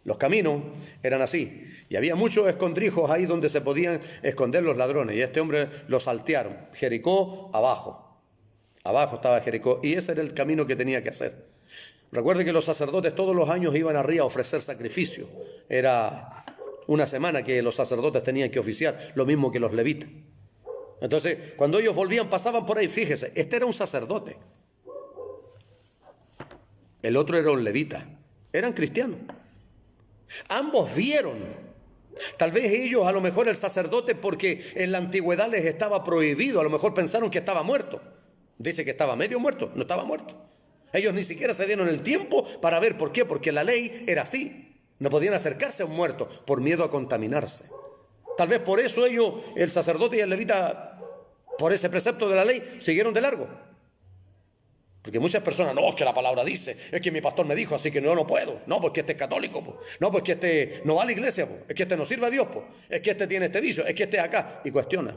Speaker 1: Los caminos eran así y había muchos escondrijos ahí donde se podían esconder los ladrones y este hombre los saltearon. Jericó abajo estaba Jericó y ese era el camino que tenía que hacer. Recuerde que los sacerdotes todos los años iban arriba a ofrecer sacrificio. Era una semana que los sacerdotes tenían que oficiar, lo mismo que los levitas. Entonces, cuando ellos volvían, pasaban por ahí, fíjese, este era un sacerdote. El otro era un levita. Eran cristianos. Ambos vieron. Tal vez ellos, a lo mejor el sacerdote, porque en la antigüedad les estaba prohibido, a lo mejor pensaron que estaba muerto. Dice que estaba medio muerto, no estaba muerto. Ellos ni siquiera se dieron el tiempo para ver por qué, porque la ley era así. No podían acercarse a un muerto por miedo a contaminarse. Tal vez por eso ellos, el sacerdote y el levita, por ese precepto de la ley, siguieron de largo. Porque muchas personas, no, es que la palabra dice, es que mi pastor me dijo, así que no puedo. No, porque este es católico, po. No, porque este no va a la iglesia, po. Es que este no sirve a Dios, po. Es que este tiene este vicio, es que este es acá. Y cuestiona.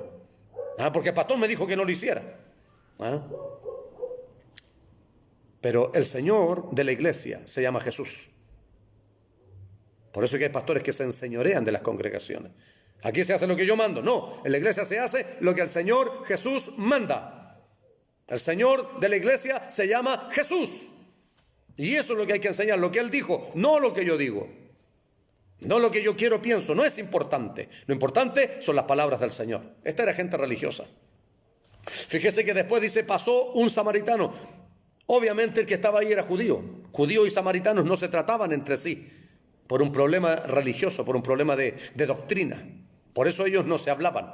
Speaker 1: Porque el pastor me dijo que no lo hiciera. Pero el Señor de la iglesia se llama Jesús. Por eso es que hay pastores que se enseñorean de las congregaciones. Aquí se hace lo que yo mando. No, en la iglesia se hace lo que el Señor Jesús manda. El Señor de la iglesia se llama Jesús. Y eso es lo que hay que enseñar, lo que Él dijo, no lo que yo digo. No lo que yo quiero, pienso, no es importante. Lo importante son las palabras del Señor. Esta era gente religiosa. Fíjese que después dice, pasó un samaritano. Obviamente el que estaba ahí era judío. Judíos y samaritanos no se trataban entre sí por un problema religioso, por un problema de doctrina. Por eso ellos no se hablaban.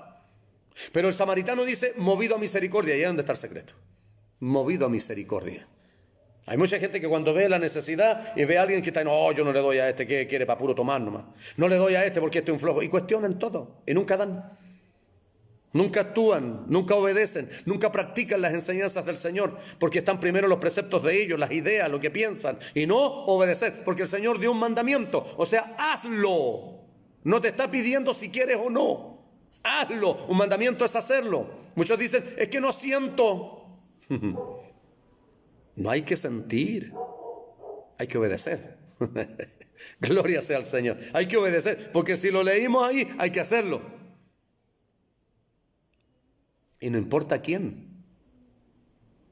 Speaker 1: Pero el samaritano dice, movido a misericordia. Y ahí es donde está el secreto. Movido a misericordia. Hay mucha gente que cuando ve la necesidad y ve a alguien que está, no, yo no le doy a este, que quiere para puro tomar nomás. No le doy a este porque este es un flojo. Y cuestionan todo. Y nunca dan. Nunca actúan, nunca obedecen, nunca practican las enseñanzas del Señor, porque están primero los preceptos de ellos, las ideas, lo que piensan, y no obedecer, porque el Señor dio un mandamiento, o sea, hazlo. No te está pidiendo si quieres o no, hazlo. Un mandamiento es hacerlo. Muchos dicen, es que no siento. No hay que sentir, hay que obedecer. Gloria sea al Señor, hay que obedecer, porque si lo leímos ahí, hay que hacerlo. Y no importa quién.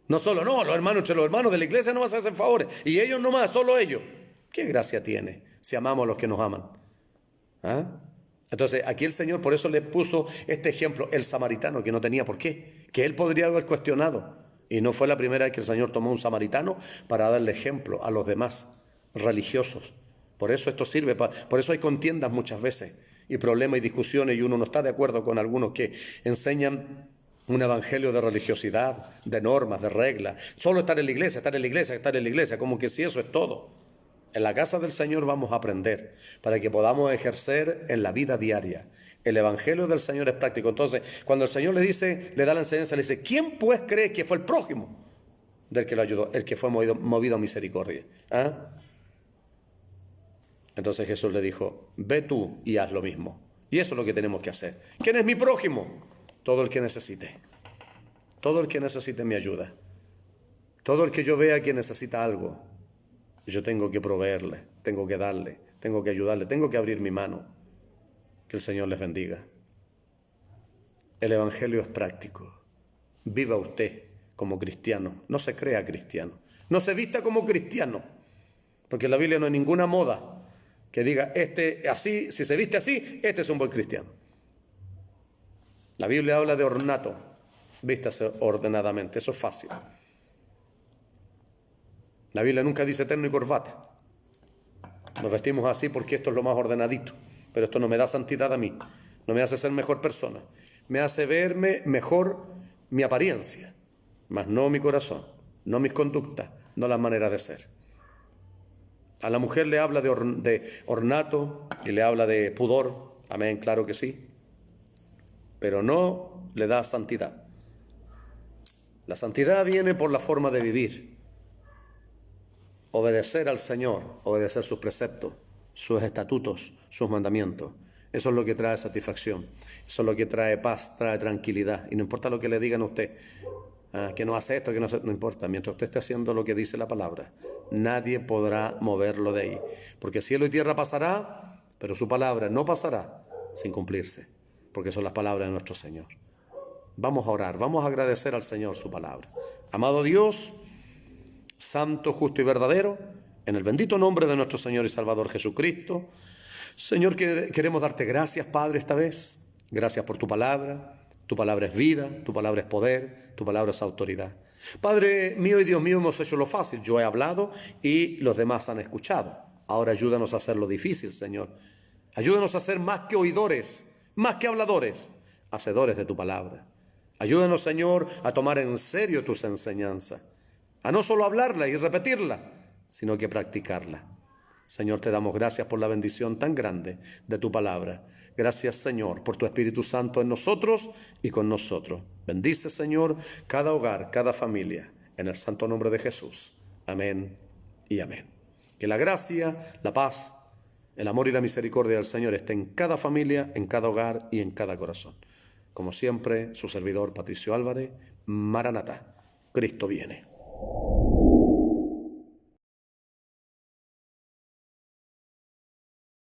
Speaker 1: No solo, no, los hermanos de la iglesia no vas a hacer favores. Y ellos nomás, solo ellos. ¿Qué gracia tiene si amamos a los que nos aman? Entonces, aquí el Señor por eso le puso este ejemplo, el samaritano, que no tenía por qué. Que él podría haber cuestionado. Y no fue la primera vez que el Señor tomó un samaritano para darle ejemplo a los demás religiosos. Por eso esto sirve, por eso hay contiendas muchas veces. Y problemas y discusiones, y uno no está de acuerdo con algunos que enseñan un evangelio de religiosidad, de normas, de reglas. Solo estar en la iglesia, estar en la iglesia, estar en la iglesia, como que si eso es todo. En la casa del Señor vamos a aprender para que podamos ejercer en la vida diaria. El evangelio del Señor es práctico. Entonces, cuando el Señor le dice, le da la enseñanza, le dice, ¿quién pues cree que fue el prójimo del que lo ayudó? El que fue movido a misericordia. Entonces Jesús le dijo, ve tú y haz lo mismo. Y eso es lo que tenemos que hacer. ¿Quién es mi prójimo? Todo el que necesite. Todo el que necesite mi ayuda. Todo el que yo vea que necesita algo. Yo tengo que proveerle, tengo que darle, tengo que ayudarle, tengo que abrir mi mano. Que el Señor les bendiga. El evangelio es práctico. Viva usted como cristiano. No se crea cristiano. No se vista como cristiano. Porque en la Biblia no hay ninguna moda que diga, este así, si se viste así, este es un buen cristiano. La Biblia habla de ornato, vístase ordenadamente, eso es fácil. La Biblia nunca dice terno y corbata. Nos vestimos así porque esto es lo más ordenadito, pero esto no me da santidad a mí, no me hace ser mejor persona, me hace verme mejor mi apariencia, mas no mi corazón, no mis conductas, no las maneras de ser. A la mujer le habla de ornato y le habla de pudor, amén, claro que sí. Pero no le da santidad. La santidad viene por la forma de vivir. Obedecer al Señor, obedecer sus preceptos, sus estatutos, sus mandamientos. Eso es lo que trae satisfacción. Eso es lo que trae paz, trae tranquilidad. Y no importa lo que le digan a usted, que no hace esto, que no hace, no importa. Mientras usted esté haciendo lo que dice la palabra, nadie podrá moverlo de ahí. Porque cielo y tierra pasará, pero su palabra no pasará sin cumplirse. Porque son las palabras de nuestro Señor. Vamos a orar, vamos a agradecer al Señor su palabra. Amado Dios, santo, justo y verdadero, en el bendito nombre de nuestro Señor y Salvador Jesucristo, Señor, que queremos darte gracias, Padre, esta vez. Gracias por tu palabra. Tu palabra es vida, tu palabra es poder, tu palabra es autoridad. Padre mío y Dios mío, hemos hecho lo fácil. Yo he hablado y los demás han escuchado. Ahora ayúdanos a hacer lo difícil, Señor. Ayúdanos a ser más que oidores, más que habladores, hacedores de tu palabra. Ayúdanos, Señor, a tomar en serio tus enseñanzas, a no solo hablarla y repetirla, sino que practicarla. Señor, te damos gracias por la bendición tan grande de tu palabra. Gracias, Señor, por tu Espíritu Santo en nosotros y con nosotros. Bendice, Señor, cada hogar, cada familia. en el santo nombre de Jesús. Amén y amén. Que la gracia, la paz, el amor y la misericordia del Señor esté en cada familia, en cada hogar y en cada corazón. Como siempre, su servidor Patricio Álvarez, Maranatá, Cristo viene.